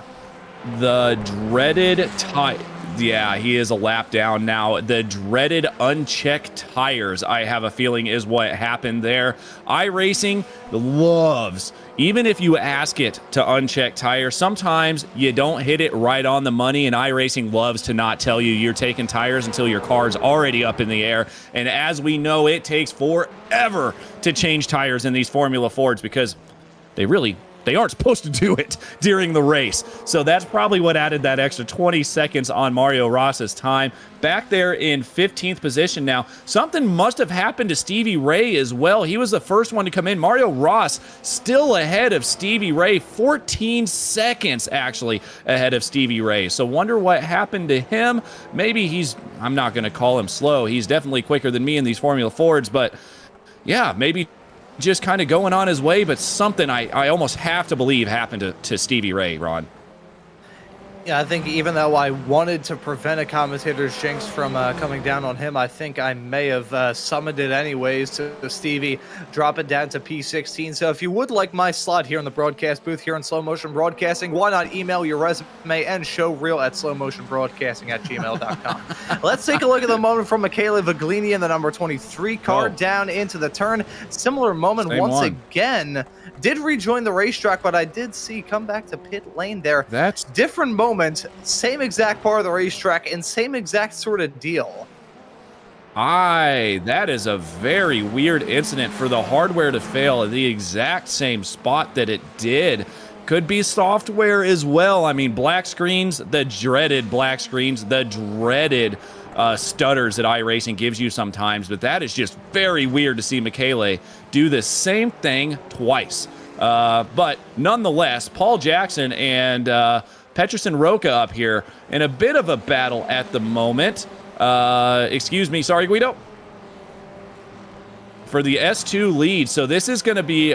The dreaded tire. Yeah, he is a lap down now. The dreaded unchecked tires, I have a feeling, is what happened there. iRacing loves, even if you ask it to uncheck tires, sometimes you don't hit it right on the money, and iRacing loves to not tell you you're taking tires until your car's already up in the air. And as we know, it takes forever to change tires in these Formula Fords because they aren't supposed to do it during the race. So that's probably what added that extra 20 seconds on Mario Ross's time. Back there in 15th position now. Something must have happened to Stevie Ray as well. He was the first one to come in. Mario Ross still ahead of Stevie Ray. 14 seconds, actually, ahead of Stevie Ray. So wonder what happened to him. Maybe I'm not going to call him slow. He's definitely quicker than me in these Formula Fords. But, yeah, maybe just kind of going on his way, but something I almost have to believe happened to Stevie Ray, Ron. Yeah, I think even though I wanted to prevent a commentator's jinx from coming down on him, I think I may have summoned it anyways to Stevie, drop it down to P16. So if you would like my slot here in the broadcast booth here in Slow Motion Broadcasting, why not email your resume and show reel at slowmotionbroadcasting@gmail.com. Let's take a look at the moment from Michele Viglini in the number 23 car down into the turn. Similar moment again. Did rejoin the racetrack, but I did see come back to pit lane there. That's different moment, same exact part of the racetrack, and same exact sort of deal. That is a very weird incident for the hardware to fail at the exact same spot that it did. Could be software as well. I mean, black screens, the dreaded black screens, the dreaded stutters that iRacing gives you sometimes, but that is just very weird to see Michele do the same thing twice. But nonetheless, Paul Jackson and Peterson Roca up here in a bit of a battle at the moment. Excuse me, sorry, Guido? for the S2 lead. So this is going to be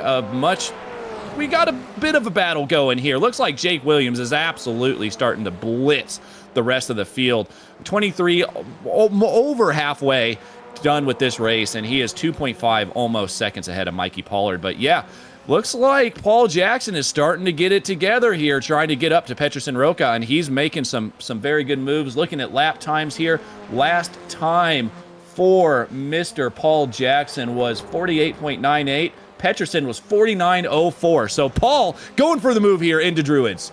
we got a bit of a battle going here. Looks like Jake Williams is absolutely starting to blitz the rest of the field. 23, over halfway done with this race, and he is 2.5 almost seconds ahead of Mikey Pollard. But yeah, looks like Paul Jackson is starting to get it together here, trying to get up to Peterson Roca, and he's making some very good moves. Looking at lap times here, last time for Mr. Paul Jackson was 48.98. Peterson was 49.04. So Paul going for the move here into Druids.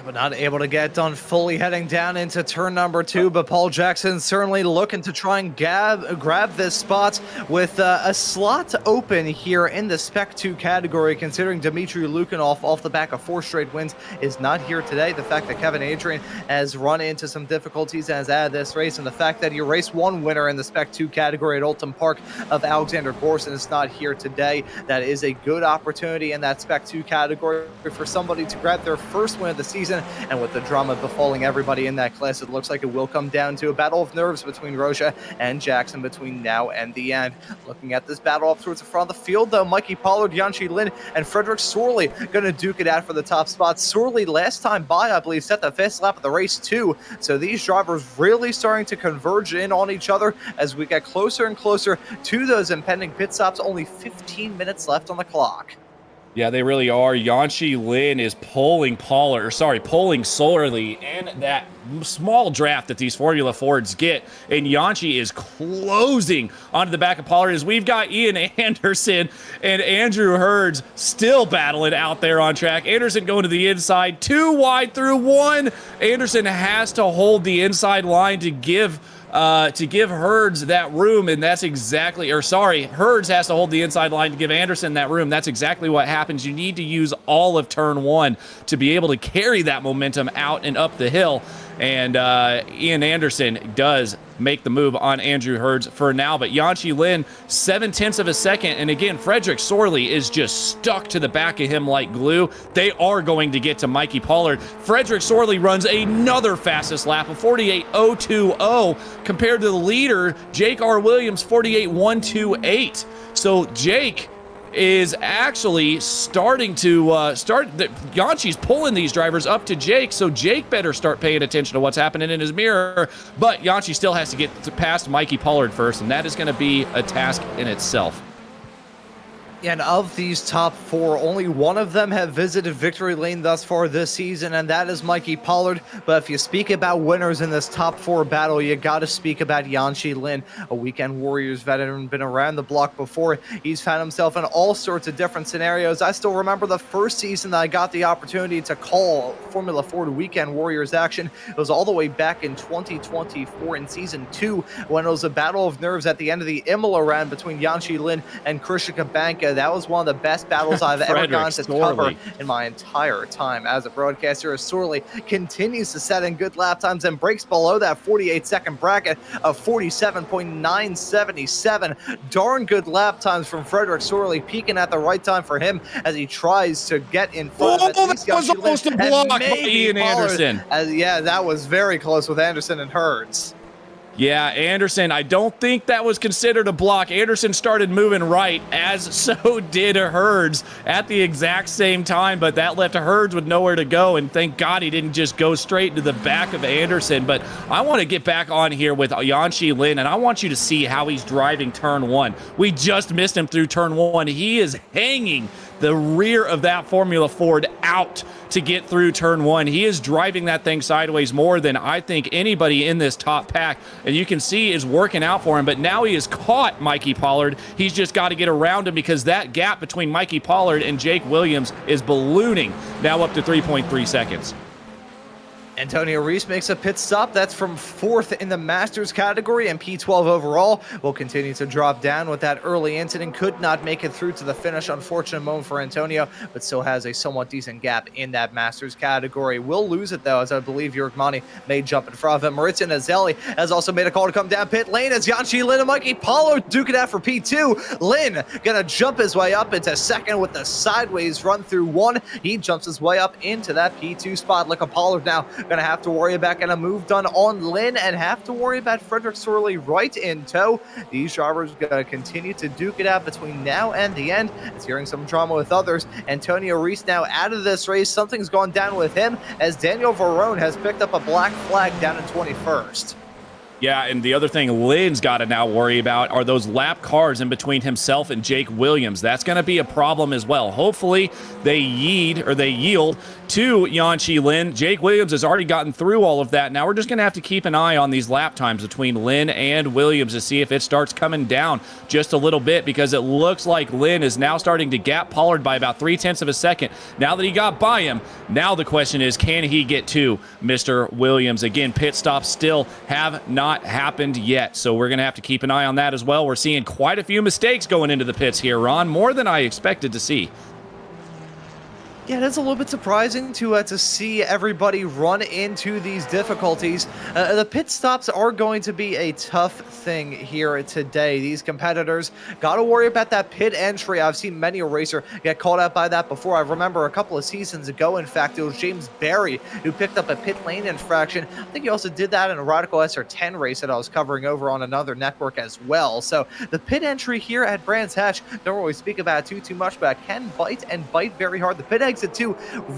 But not able to get done fully, heading down into turn number 2. But Paul Jackson certainly looking to try and grab this spot with a slot open here in the Spec 2 category, considering Dmitry Lukinov off the back of 4 straight wins is not here today. The fact that Kevin Adrian has run into some difficulties and has added this race, and the fact that your race 1 winner in the Spec 2 category at Oldham Park of Alexander Gorson is not here today. That is a good opportunity in that Spec 2 category for somebody to grab their first win of the season. And with the drama befalling everybody in that class, it looks like it will come down to a battle of nerves between Rocha and Jackson between now and the end. Looking at this battle up towards the front of the field, though, Mikey Pollard, Yanchi Lin, and Frederick Sorley going to duke it out for the top spot. Sorley, last time by, I believe, set the fast lap of the race too. So these drivers really starting to converge in on each other as we get closer and closer to those impending pit stops. Only 15 minutes left on the clock. Yeah, they really are. Yanchi Lin is pulling Sorley in that small draft that these Formula Fords get, and Yanchi is closing onto the back of Pollard as we've got Ian Anderson and Andrew Herds still battling out there on track. Anderson going to the inside, 2 wide through 1. Anderson has to hold the inside line to give Herds that room, and that's exactly, Herds has to hold the inside line to give Anderson that room. That's exactly what happens. You need to use all of turn 1 to be able to carry that momentum out and up the hill, and Ian Anderson does make the move on Andrew Herds for now, but Yanchi Lin, 0.7 of a second, and again, Frederick Sorley is just stuck to the back of him like glue. They are going to get to Mikey Pollard. Frederick Sorley runs another fastest lap of 48.020 compared to the leader, Jake R. Williams, 48.128. So Jake is actually starting to Yanchi's pulling these drivers up to Jake, so Jake better start paying attention to what's happening in his mirror. But Yanchi still has to get past Mikey Pollard first, and that is going to be a task in itself. And of these top 4, only one of them have visited victory lane thus far this season, and that is Mikey Pollard. But if you speak about winners in this top 4 battle, you got to speak about Yanchi Lin, a Weekend Warriors veteran, been around the block before. He's found himself in all sorts of different scenarios. I still remember the first season that I got the opportunity to call Formula Ford Weekend Warriors action. It was all the way back in 2024 in Season 2, when it was a battle of nerves at the end of the Imola round between Yanchi Lin and Krishika Banka. That was one of the best battles I've ever gotten to cover in my entire time as a broadcaster, as Sorley continues to set in good lap times and breaks below that 48-second bracket of 47.977. Darn good lap times from Frederick Sorley, peaking at the right time for him as he tries to get in front of it. That was almost a block by Ian Anderson. Yeah, that was very close with Anderson and Herds. Yeah, Anderson, I don't think that was considered a block. Anderson started moving right, as so did Herds at the exact same time, but that left Herds with nowhere to go, and thank God he didn't just go straight into the back of Anderson. But I want to get back on here with Yanchi Lin, and I want you to see how he's driving turn 1. We just missed him through turn 1. He is hanging the rear of that Formula Ford out to get through turn 1. He is driving that thing sideways more than I think anybody in this top pack, and you can see is working out for him. But now he has caught Mikey Pollard. He's just got to get around him, because that gap between Mikey Pollard and Jake Williams is ballooning, now up to 3.3 seconds. Antonio Reese makes a pit stop. That's from 4th in the Masters category, and P12 overall will continue to drop down with that early incident. Could not make it through to the finish. Unfortunate moment for Antonio, but still has a somewhat decent gap in that Masters category. Will lose it, though, as I believe Yurkmani may jump in front of him. Maurizio Nazelli has also made a call to come down pit lane as Yanchi Lin and Mikey Pollard duke it out for P2. Lin gonna jump his way up into 2nd with the sideways run through 1. He jumps his way up into that P2 spot. Look at Pollard now Going to have to worry about getting a move done on Lynn and have to worry about Frederick Sorley right in tow. These drivers are going to continue to duke it out between now and the end. It's hearing some drama with others. Antonio Reese now out of this race. Something's gone down with him as Daniel Verone has picked up a black flag down in 21st. Yeah, and the other thing Lynn's got to now worry about are those lap cars in between himself and Jake Williams. That's going to be a problem as well. Hopefully they yield to Yanchi Lin. Jake Williams has already gotten through all of that. Now we're just going to have to keep an eye on these lap times between Lin and Williams to see if it starts coming down just a little bit, because it looks like Lin is now starting to gap Pollard by about 0.3 of a second. Now that he got by him, now the question is, can he get to Mr. Williams? Again, pit stops still have not happened yet, so we're going to have to keep an eye on that as well. We're seeing quite a few mistakes going into the pits here, Ron, more than I expected to see. Yeah, it is a little bit surprising to see everybody run into these difficulties. The pit stops are going to be a tough thing here today. These competitors got to worry about that pit entry. I've seen many a racer get caught out by that before. I remember a couple of seasons ago, in fact, it was James Barry who picked up a pit lane infraction. I think he also did that in a Radical SR10 race that I was covering over on another network as well. So the pit entry here at Brands Hatch, don't really speak about it too much, but it can bite and bite very hard. The pit exit too,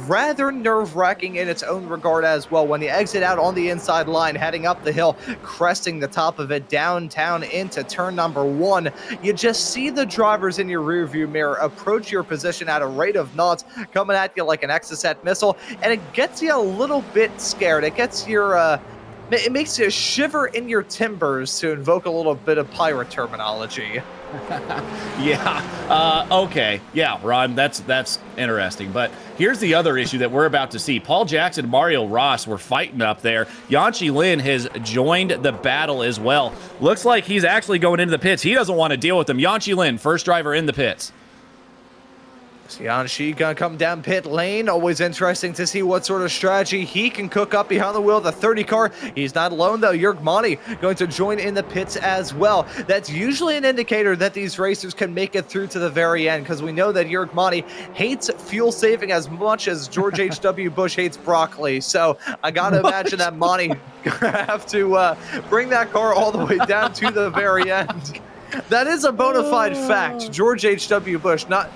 rather nerve-wracking in its own regard as well. When you exit out on the inside line, heading up the hill, cresting the top of it downtown into turn number 1, you just see the drivers in your rearview mirror approach your position at a rate of knots, coming at you like an Exocet missile, and it gets you a little bit scared. It gets your it makes you shiver in your timbers, to invoke a little bit of pirate terminology. Yeah. Okay. Yeah, Ron, that's interesting. But here's the other issue that we're about to see. Paul Jackson and Mario Ross were fighting up there. Yanchi Lin has joined the battle as well. Looks like he's actually going into the pits. He doesn't want to deal with them. Yanchi Lin, first driver in the pits. Yanchi gonna come down pit lane. Always interesting to see what sort of strategy he can cook up behind the wheel of the 30 car. He's not alone though. Jörg Mani going to join in the pits as well. That's usually an indicator that these racers can make it through to the very end, because we know that Jörg Mani hates fuel saving as much as George H.W. Bush hates broccoli. So I gotta imagine that Mani gonna have to bring that car all the way down to the very end. That is a bona fide fact. George H.W. Bush, not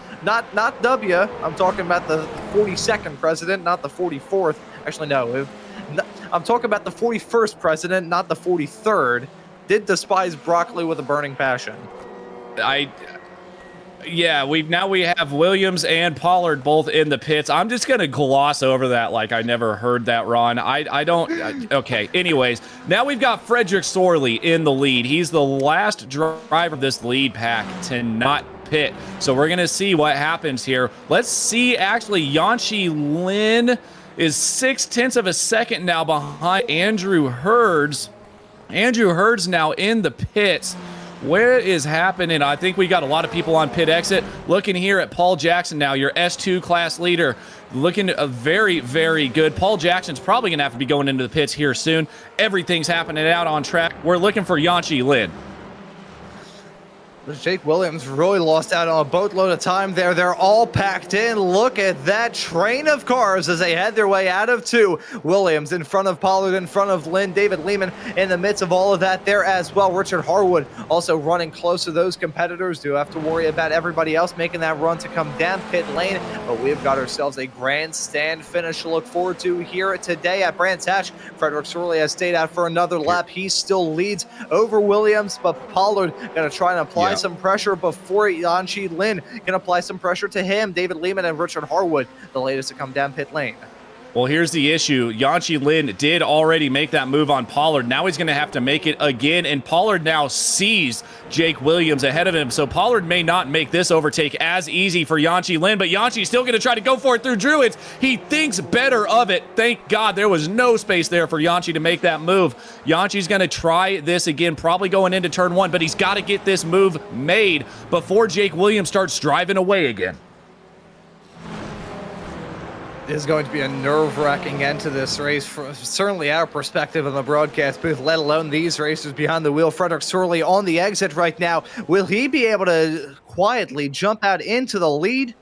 W. I'm talking about the 42nd president, not the 44th. Actually, no. I'm talking about the 41st president, not the 43rd. Did despise broccoli with a burning passion. Yeah, we have Williams and Pollard both in the pits. I'm just going to gloss over that like I never heard that, Ron. Okay, anyways, now we've got Frederick Sorley in the lead. He's the last driver of this lead pack to not pit. So we're going to see what happens here. Let's see, actually, Yanchi Lin is 0.6 of a second now behind Andrew Herds. Andrew Herds now in the pits. What is happening? I think we got a lot of people on pit exit. Looking here at Paul Jackson now, your S2 class leader. Looking very, very good. Paul Jackson's probably going to have to be going into the pits here soon. Everything's happening out on track. We're looking for Yanchi Lin. Jake Williams really lost out on a boatload of time there. They're all packed in. Look at that train of cars as they head their way out of 2. Williams in front of Pollard, in front of Lynn. David Lehman in the midst of all of that there as well. Richard Harwood also running close to those competitors. Do have to worry about everybody else making that run to come down pit lane. But we've got ourselves a grandstand finish to look forward to here today at Brands Hatch. Frederick Sorley has stayed out for another lap. He still leads over Williams, but Pollard going to try and apply some pressure before Yanchi Lin can apply some pressure to him. David Lehman and Richard Harwood, the latest to come down pit lane. Well, here's the issue. Yanchi Lin did already make that move on Pollard. Now he's going to have to make it again, and Pollard now sees Jake Williams ahead of him, so Pollard may not make this overtake as easy for Yanchi Lin, but Yanchi's still going to try to go for it through Druids. He thinks better of it. Thank God there was no space there for Yanchi to make that move. Yanchi's going to try this again, probably going into turn 1, but he's got to get this move made before Jake Williams starts driving away again. Is going to be a nerve-wracking end to this race, certainly our perspective on the broadcast booth, let alone these racers behind the wheel. Frederick Sorley on the exit right now. Will he be able to quietly jump out into the lead?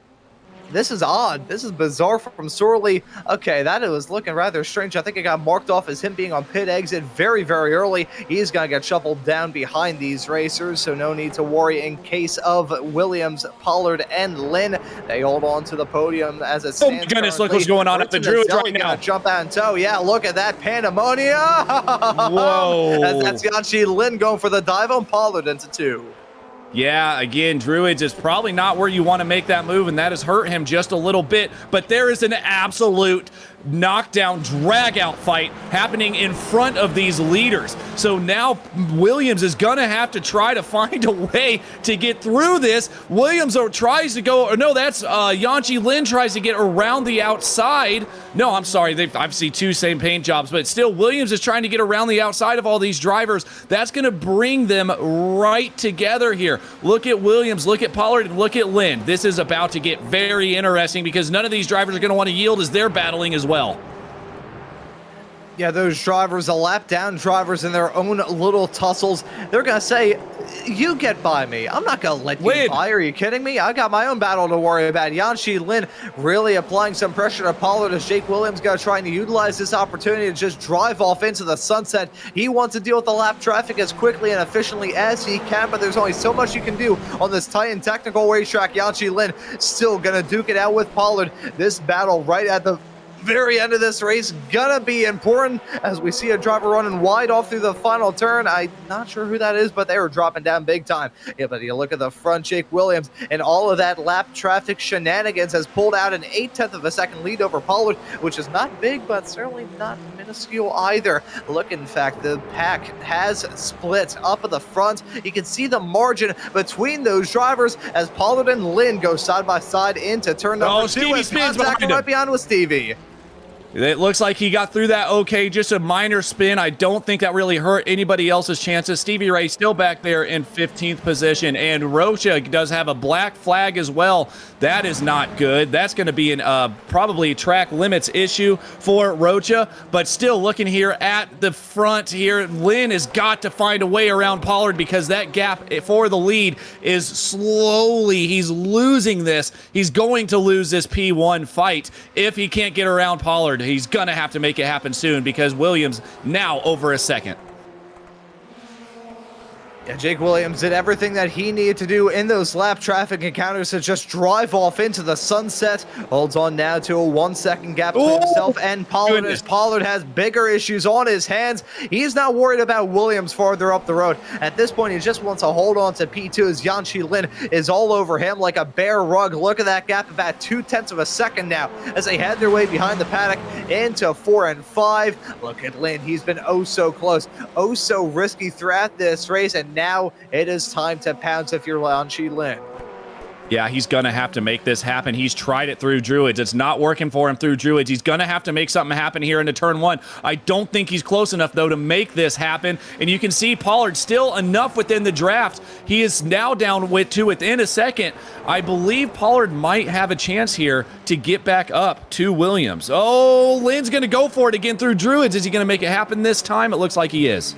This is odd. This is bizarre from Sorley. Okay, that was looking rather strange. I think it got marked off as him being on pit exit very, very early. He's going to get shuffled down behind these racers, so no need to worry in case of Williams, Pollard, and Lynn. They hold on to the podium as it stands. Oh my goodness, look what's going on at the Druids right now. Jump out in tow. Yeah, look at that pandemonium. Whoa. That's Yanchi Lynn going for the dive on Pollard into 2. Yeah, again, Druids is probably not where you want to make that move, and that has hurt him just a little bit. But there is an absolute knockdown, drag-out fight happening in front of these leaders. So now Williams is going to have to try to find a way to get through this. Williams tries to go, or no, that's Yanchi Lin tries to get around the outside. No, I'm sorry, they've obviously 2 same paint jobs, but still Williams is trying to get around the outside of all these drivers. That's going to bring them right together here. Look at Williams, look at Pollard, and look at Lin. This is about to get very interesting because none of these drivers are going to want to yield as they're battling as well. Yeah, those drivers, the lap down drivers in their own little tussles, they're going to say, you get by me. I'm not going to let you by. Are you kidding me? I got my own battle to worry about. Yanchi Lin really applying some pressure to Pollard as Jake Williams going to try to utilize this opportunity to just drive off into the sunset. He wants to deal with the lap traffic as quickly and efficiently as he can, but there's only so much you can do on this tight and technical racetrack. Yanchi Lin still going to duke it out with Pollard. This battle right at the very end of this race gonna be important as we see a driver running wide off through the final turn. I'm not sure who that is, but they were dropping down big time. Yeah, but you look at the front, Jake Williams, and all of that lap traffic shenanigans has pulled out an 0.8 of a second lead over Pollard, which is not big, but certainly not minuscule either. Look, in fact, the pack has split up at the front. You can see the margin between those drivers as Pollard and Lynn go side by side into turn number 2. Stevie spins right behind with Stevie. It looks like he got through that okay, just a minor spin. I don't think that really hurt anybody else's chances. Stevie Ray still back there in 15th position, and Rocha does have a black flag as well. That is not good. That's going to be an probably track limits issue for Rocha, but still looking here at the front here, Lynn has got to find a way around Pollard because that gap for the lead is slowly, he's losing this. He's going to lose this P1 fight if he can't get around Pollard. He's going to have to make it happen soon because Williams now over a second. Yeah, Jake Williams did everything that he needed to do in those lap traffic encounters to just drive off into the sunset. Holds on now to a 1 second gap between himself and Pollard as Pollard has bigger issues on his hands. He's not worried about Williams farther up the road. At this point, he just wants to hold on to P2 as Yanchi Lin is all over him like a bear rug. Look at that gap, about 0.2 of a second now as they head their way behind the paddock into 4 and 5. Look at Lin. He's been oh so close, oh so risky throughout this race, and now it is time to pounce if you're Yanchi Lin. Yeah, he's going to have to make this happen. He's tried it through Druids. It's not working for him through Druids. He's going to have to make something happen here into turn 1. I don't think he's close enough, though, to make this happen. And you can see Pollard still enough within the draft. He is now down to within a second. I believe Pollard might have a chance here to get back up to Williams. Oh, Lynn's going to go for it again through Druids. Is he going to make it happen this time? It looks like he is.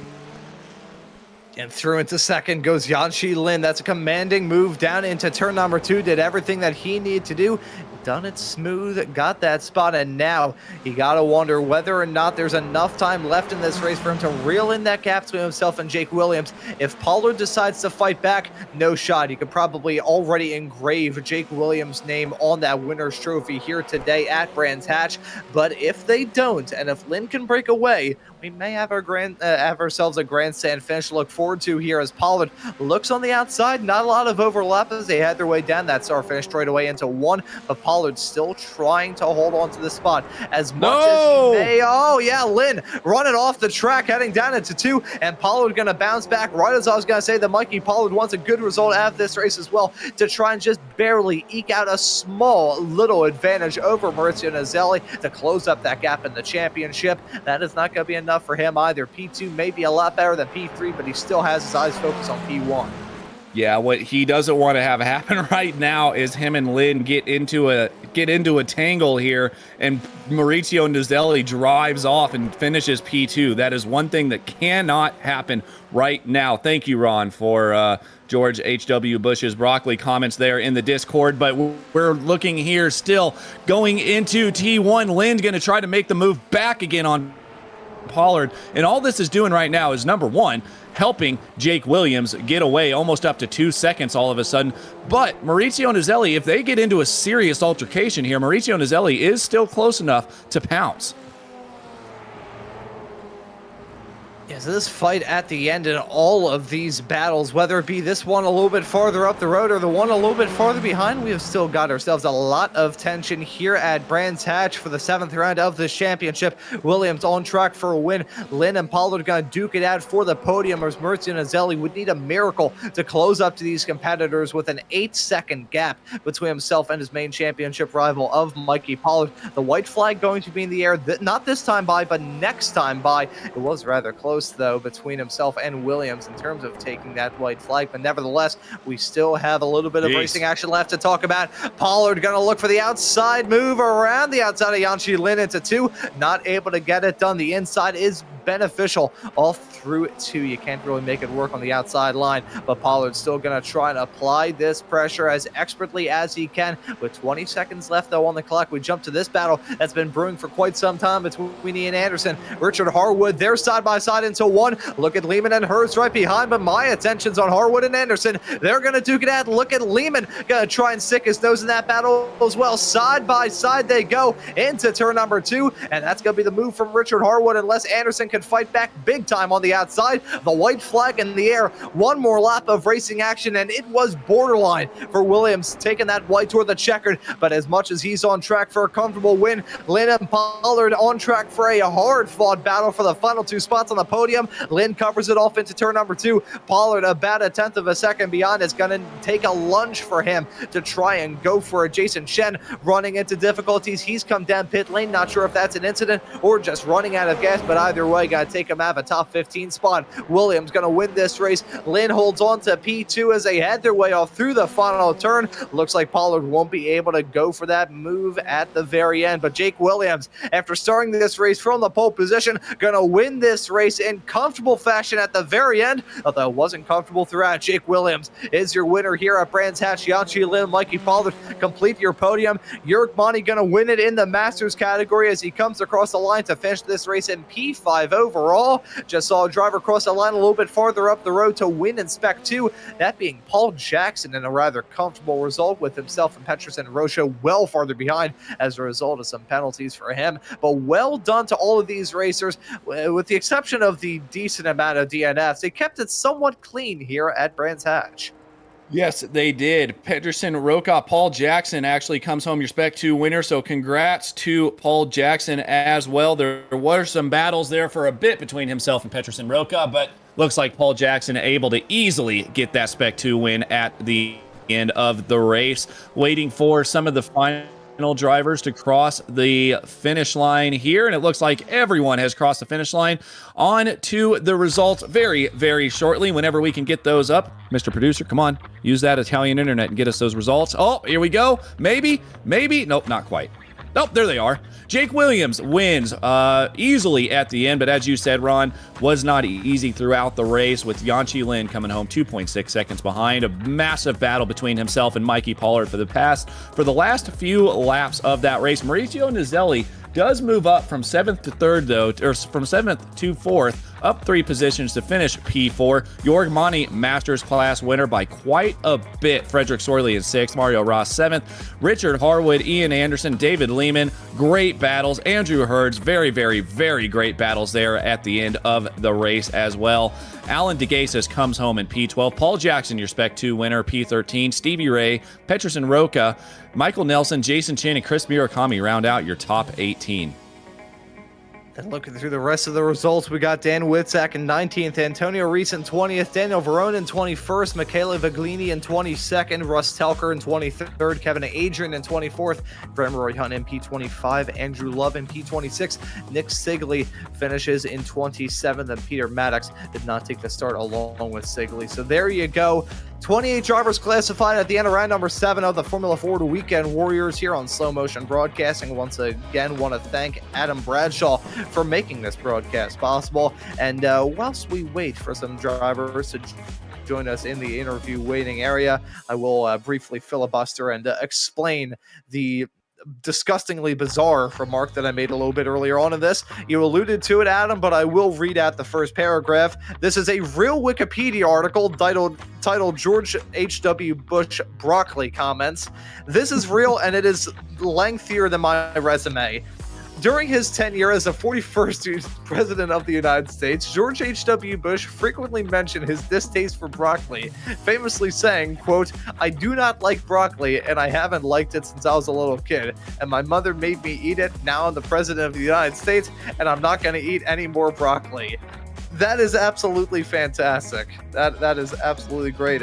And through into second goes Yanchi Lin. That's a commanding move down into turn number 2. Did everything that he needed to do. Done it smooth, got that spot, and now you gotta wonder whether or not there's enough time left in this race for him to reel in that gap between himself and Jake Williams. If Pollard decides to fight back, no shot. You could probably already engrave Jake Williams' name on that winner's trophy here today at Brands Hatch. But if they don't, and if Lin can break away, we may have ourselves a grandstand finish to look forward to here as Pollard looks on the outside. Not a lot of overlap as they head their way down that star finish straight away into 1, but Pollard still trying to hold on to the spot as much as he may. Oh yeah, Lin running off the track, heading down into 2, and Pollard going to bounce back. Right as I was going to say, that Mikey Pollard wants a good result out of this race as well to try and just barely eke out a small little advantage over Maurizio Nazelli to close up that gap in the championship. That is not going to be enough for him either. P2 may be a lot better than P3, but he still has his eyes focused on P1. Yeah, what he doesn't want to have happen right now is him and Lin get into a tangle here, and Maurizio Nazelli drives off and finishes P2. That is one thing that cannot happen right now. Thank you, Ron, for George H.W. Bush's broccoli comments there in the Discord. But we're looking here still going into T1. Lynn going to try to make the move back again on Pollard. And all this is doing right now is, number one, helping Jake Williams get away almost up to 2 seconds all of a sudden. But Maurizio Nizelli, if they get into a serious altercation here, Maurizio Nizelli is still close enough to pounce. Yeah, so this fight at the end in all of these battles, whether it be this one a little bit farther up the road or the one a little bit farther behind, we have still got ourselves a lot of tension here at Brands Hatch for the 7th round of this championship. Williams on track for a win. Lynn and Pollard going to duke it out for the podium, as Maurizio Nizelli would need a miracle to close up to these competitors with an 8-second gap between himself and his main championship rival of Mikey Pollard. The white flag going to be in the air, not this time by, but next time by. It was rather close, though, between himself and Williams in terms of taking that white flag, but nevertheless, we still have a little bit of racing action left to talk about. Pollard gonna look for the outside move around the outside of Yanchi Lin into 2, not able to get it done. The inside is beneficial all through 2. You can't really make it work on the outside line, but Pollard's still gonna try and apply this pressure as expertly as he can. With 20 seconds left, though, on the clock, we jump to this battle that's been brewing for quite some time between Ian Anderson, Richard Harwood. They're side by side into 1. Look at Lehman and Hurst right behind, but my attention's on Harwood and Anderson. They're gonna duke it out. Look at Lehman, gonna try and stick his nose in that battle as well. Side by side they go into turn number 2, and that's gonna be the move from Richard Harwood unless Anderson can fight back big time on the outside. The white flag in the air. One more lap of racing action, and it was borderline for Williams taking that white toward the checkered, but as much as he's on track for a comfortable win, Lynn and Pollard on track for a hard-fought battle for the final 2 spots on the podium. Lynn covers it off into turn number 2. Pollard about a 1/10 of a second behind. Is going to take a lunge for him to try and go for it. Jason Shen running into difficulties. He's come down pit lane. Not sure if that's an incident or just running out of gas, but either way, got to take him out of a top 15 spot. Williams going to win this race. Lynn holds on to P2 as they head their way off through the final turn. Looks like Pollard won't be able to go for that move at the very end, but Jake Williams, after starting this race from the pole position, going to win this race in comfortable fashion at the very end, although it wasn't comfortable throughout. Jake Williams is your winner here at Brands Hatch. Yanchi Lin, Mikey Pollard complete your podium. Jörg Monty going to win it in the Masters category as he comes across the line to finish this race in P5 overall. Just saw a driver cross the line a little bit farther up the road to win in Spec 2, that being Paul Jackson, in a rather comfortable result with himself and Petrus and Rocha well farther behind as a result of some penalties for him. But well done to all of these racers, with the exception of the decent amount of DNFs. They kept it somewhat clean here at Brands Hatch. Yes, they did. Pedersen, Roca, Paul Jackson actually comes home your Spec 2 winner, so congrats to Paul Jackson as well. There were some battles there for a bit between himself and Pedersen Roca, but looks like Paul Jackson able to easily get that Spec 2 win at the end of the race. Waiting for some of the final drivers to cross the finish line here, and it looks like everyone has crossed the finish line. On to the results very, very shortly whenever we can get those up. Mr. Producer, come on, use that Italian internet and get us those results. Oh, here we go. Maybe. Nope, not quite. Nope, there they are. Jake Williams wins easily at the end, but as you said, Ron, was not easy throughout the race, with Yanchi Lin coming home 2.6 seconds behind. A massive battle between himself and Mikey Pollard for the last few laps of that race. Maurizio Nizelli does move up from 7th to 3rd, though, or from 7th to 4th, up 3 positions to finish P4. Jörg Monty, Masters class winner by quite a bit. Frederick Sorley in 6th, Mario Ross 7th, Richard Harwood, Ian Anderson, David Lehman, great battles. Andrew Hurds, very, very, very great battles there at the end of the race as well. Alan DeGasis comes home in P12. Paul Jackson, your Spec 2 winner, P13. Stevie Ray, Peterson Roca, Michael Nelson, Jason Chin, and Chris Murakami round out your top 18. And looking through the rest of the results, we got Dan Witzak in 19th, Antonio Reese in 20th, Daniel Verone in 21st, Michele Viglini in 22nd, Russ Telker in 23rd, Kevin Adrian in 24th, Graham Roy Hunt in P25, Andrew Love in P26, Nick Sigley finishes in 27th, and Peter Maddox did not take the start along with Sigley. So there you go. 28 drivers classified at the end of round number 7 of the Formula Ford Weekend Warriors here on Slow Motion Broadcasting. Once again, want to thank Adam Bradshaw for making this broadcast possible. And whilst we wait for some drivers to join us in the interview waiting area. I will briefly filibuster and explain the disgustingly bizarre remark that I made a little bit earlier on in this. You alluded to it, Adam, but I will read out the first paragraph. This is a real Wikipedia article titled George H.W. Bush Broccoli Comments. This is real, and it is lengthier than my resume. During his tenure as the 41st President of the United States, George H.W. Bush frequently mentioned his distaste for broccoli, famously saying, quote, "I do not like broccoli, and I haven't liked it since I was a little kid, and my mother made me eat it. Now I'm the President of the United States, and I'm not going to eat any more broccoli." That is absolutely fantastic. That is absolutely great.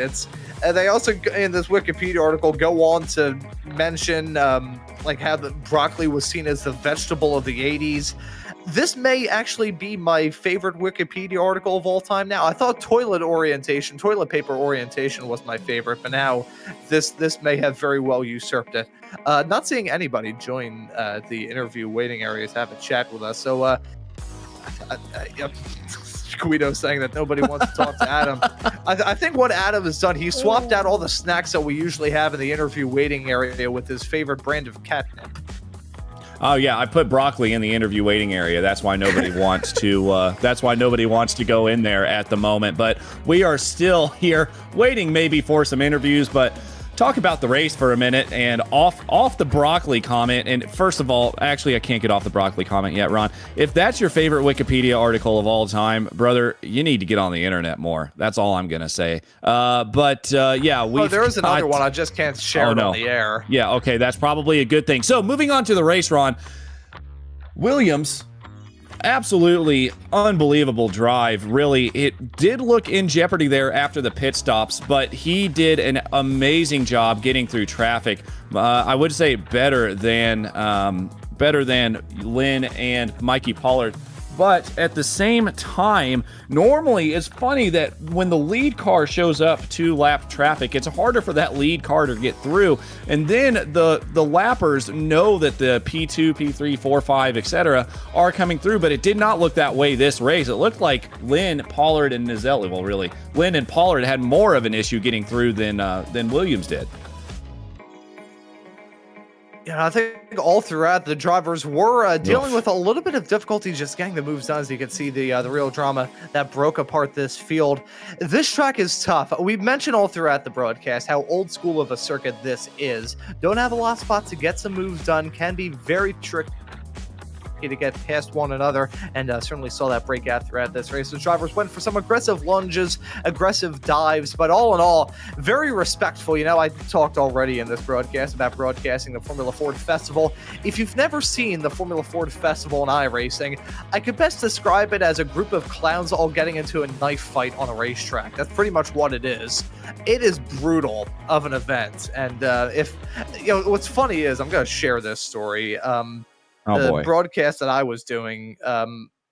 They also, in this Wikipedia article, go on to mention like how the broccoli was seen as the vegetable of the 80s. This may actually be my favorite Wikipedia article of all time now. I thought toilet paper orientation was my favorite, but now this may have very well usurped it. Not seeing anybody join the interview waiting areas, have a chat with us. So Guido saying that nobody wants to talk to Adam. I think what Adam has done, he swapped out all the snacks that we usually have in the interview waiting area with his favorite brand of catnip. Oh yeah, I put broccoli in the interview waiting area. That's why nobody wants to. That's why nobody wants to go in there at the moment. But we are still here waiting, maybe for some interviews. But talk about the race for a minute and off the broccoli comment. And first of all, actually, I can't get off the broccoli comment yet, Ron. If that's your favorite Wikipedia article of all time, brother, you need to get on the internet more. That's all I'm gonna say. Yeah, there is another one. I just can't share it on the air. Yeah, okay, that's probably a good thing. So moving on to the race, Ron. Williams. Absolutely unbelievable drive. Really, it did look in jeopardy there after the pit stops, but he did an amazing job getting through traffic. I would say better than Lynn and Mikey Pollard. But at the same time, normally it's funny that when the lead car shows up to lap traffic, it's harder for that lead car to get through. And then the lappers know that the P2, P3, 4, 5, etc. are coming through, but it did not look that way this race. It looked like Lynn, Pollard, and Nizelli, well, really, Lynn and Pollard had more of an issue getting through than Williams did. Yeah, I think all throughout the drivers were dealing with a little bit of difficulty just getting the moves done. As you can see, the real drama that broke apart this field. This track is tough. We've mentioned all throughout the broadcast how old school of a circuit this is. Don't have a lot of spots to get some moves done. Can be very tricky to get past one another, and certainly saw that breakout throughout this race. The drivers went for some aggressive lunges, aggressive dives, but all in all, very respectful. You know, I talked already in this broadcast about broadcasting the Formula Ford Festival. If you've never seen the Formula Ford Festival in iRacing, I could best describe it as a group of clowns all getting into a knife fight on a racetrack. That's pretty much what it is. It is brutal of an event, and if you know, what's funny is I'm going to share this story. The broadcast that I was doing,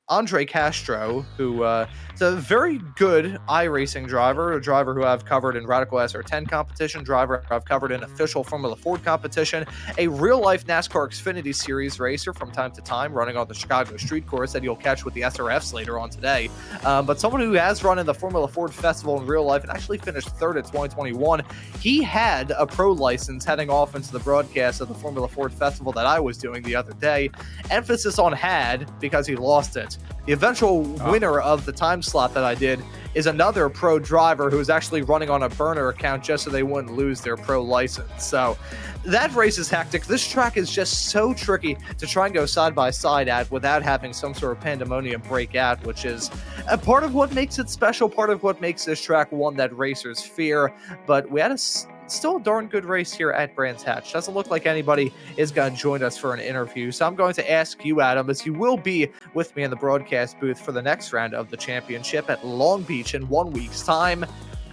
Andre Castro, who is a very good iRacing driver, a driver who I've covered in Radical SR10 competition, driver I've covered in official Formula Ford competition, a real-life NASCAR Xfinity Series racer from time to time, running on the Chicago street course that you'll catch with the SRFs later on today. But someone who has run in the Formula Ford Festival in real life and actually finished third at 2021. He had a pro license heading off into the broadcast of the Formula Ford Festival that I was doing the other day. Emphasis on had, because he lost it. The eventual winner of the time slot that I did is another pro driver who is actually running on a burner account just so they wouldn't lose their pro license. So that race is hectic. This track is just so tricky to try and go side by side at without having some sort of pandemonium break out, which is a part of what makes it special, part of what makes this track one that racers fear. But we had a still a darn good race here at Brands Hatch. Doesn't look like anybody is going to join us for an interview, so I'm going to ask you, Adam, as you will be with me in the broadcast booth for the next round of the championship at Long Beach in 1 week's time.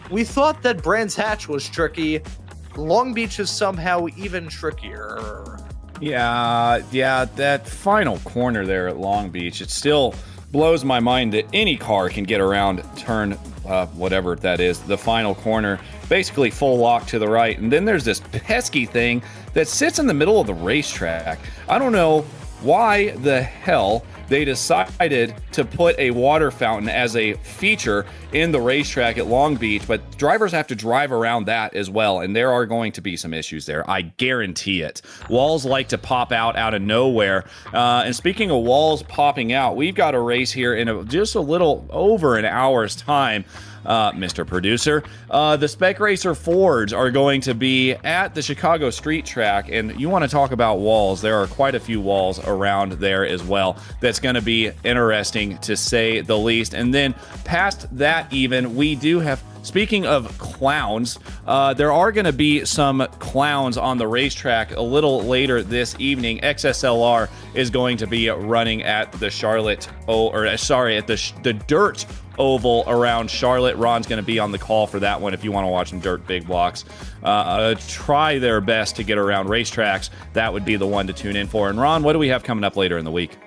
We thought that Brands Hatch was tricky. Long Beach is somehow even trickier. Yeah, that final corner there at Long Beach, it still blows my mind that any car can get around turn whatever that is, the final corner, basically full lock to the right. And then there's this pesky thing that sits in the middle of the racetrack. I don't know why the hell they decided to put a water fountain as a feature in the racetrack at Long Beach, but drivers have to drive around that as well, and there are going to be some issues there. I guarantee it. Walls like to pop out of nowhere. And speaking of walls popping out, we've got a race here in just a little over an hour's time. Mr. Producer, the Spec Racer Fords are going to be at the Chicago Street Track, and you want to talk about walls. There are quite a few walls around there as well. That's going to be interesting, to say the least. And then past that, even, we do have, speaking of clowns, there are going to be some clowns on the racetrack a little later this evening. XSLR is going to be running at the the Dirt Oval around Charlotte. Ron's going to be on the call for that one if you want to watch some dirt big blocks. Try their best to get around racetracks. That would be the one to tune in for. And Ron, what do we have coming up later in the week?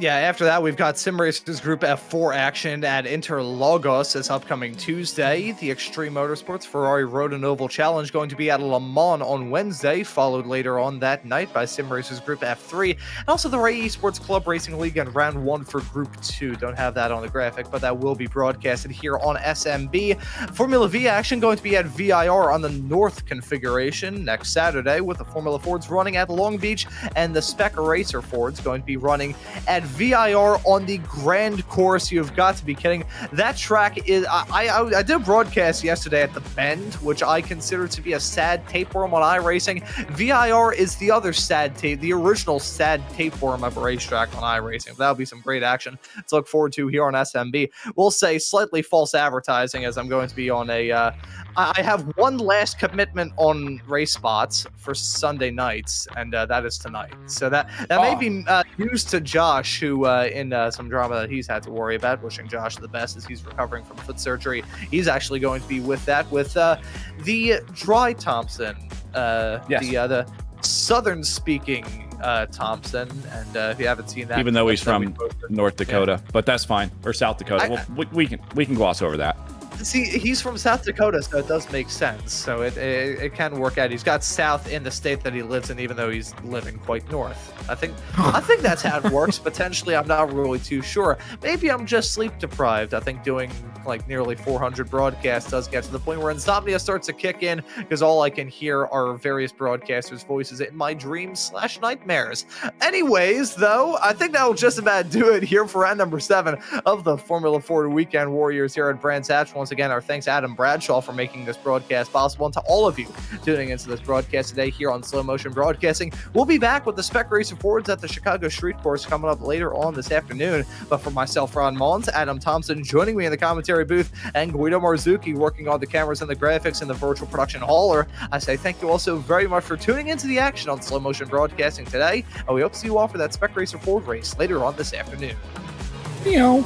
Yeah, after that, we've got Sim Racers Group F4 action at Interlagos this upcoming Tuesday. The Extreme Motorsports Ferrari Road and Oval Challenge going to be at Le Mans on Wednesday, followed later on that night by Sim Racers Group F3. And also the Ray Esports Club Racing League and Round 1 for Group 2. Don't have that on the graphic, but that will be broadcasted here on SMB. Formula V action going to be at VIR on the North configuration next Saturday, with the Formula Fords running at Long Beach, and the Spec Racer Fords going to be running at VIR on the Grand Course. You've got to be kidding. That track is, I did a broadcast yesterday at the Bend, which I consider to be a sad tapeworm on iRacing. VIR is the other sad tape, the original sad tapeworm of a racetrack on iRacing. That'll be some great action to look forward to here on SMB. We'll say slightly false advertising, as I'm going to be on a, I have one last commitment on race spots for Sunday nights, and that is tonight. So that may be news to Josh, who in some drama that he's had to worry about. Wishing Josh the best as he's recovering from foot surgery. He's actually going to be with that, with the dry Thompson, yes. the southern speaking Thompson. And if you haven't seen that, even though he's from North Dakota, but that's fine, or South Dakota, we can gloss over that. See, he's from South Dakota, so it does make sense. So it can work out. He's got South in the state that he lives in, even though he's living quite North. I think that's how it works. Potentially, I'm not really too sure. Maybe I'm just sleep deprived. I think doing like nearly 400 broadcasts does get to the point where insomnia starts to kick in, because all I can hear are various broadcasters' voices in my dreams/nightmares. Anyways, though, I think that will just about do it here for round number 7 of the Formula Ford Weekend Warriors here at Brands Hatch. Once again, our thanks to Adam Bradshaw for making this broadcast possible, and to all of you tuning into this broadcast today here on Slow Motion Broadcasting. We'll be back with the Spec Racer Fords at the Chicago Street Course coming up later on this afternoon. But for myself, Ron Maunz, Adam Thompson joining me in the commentary booth, and Guido Marzucchi working on the cameras and the graphics in the virtual production hauler, I say thank you all so very much for tuning into the action on Slow Motion Broadcasting today, and we hope to see you all for that Spec Racer Ford race later on this afternoon. Meow.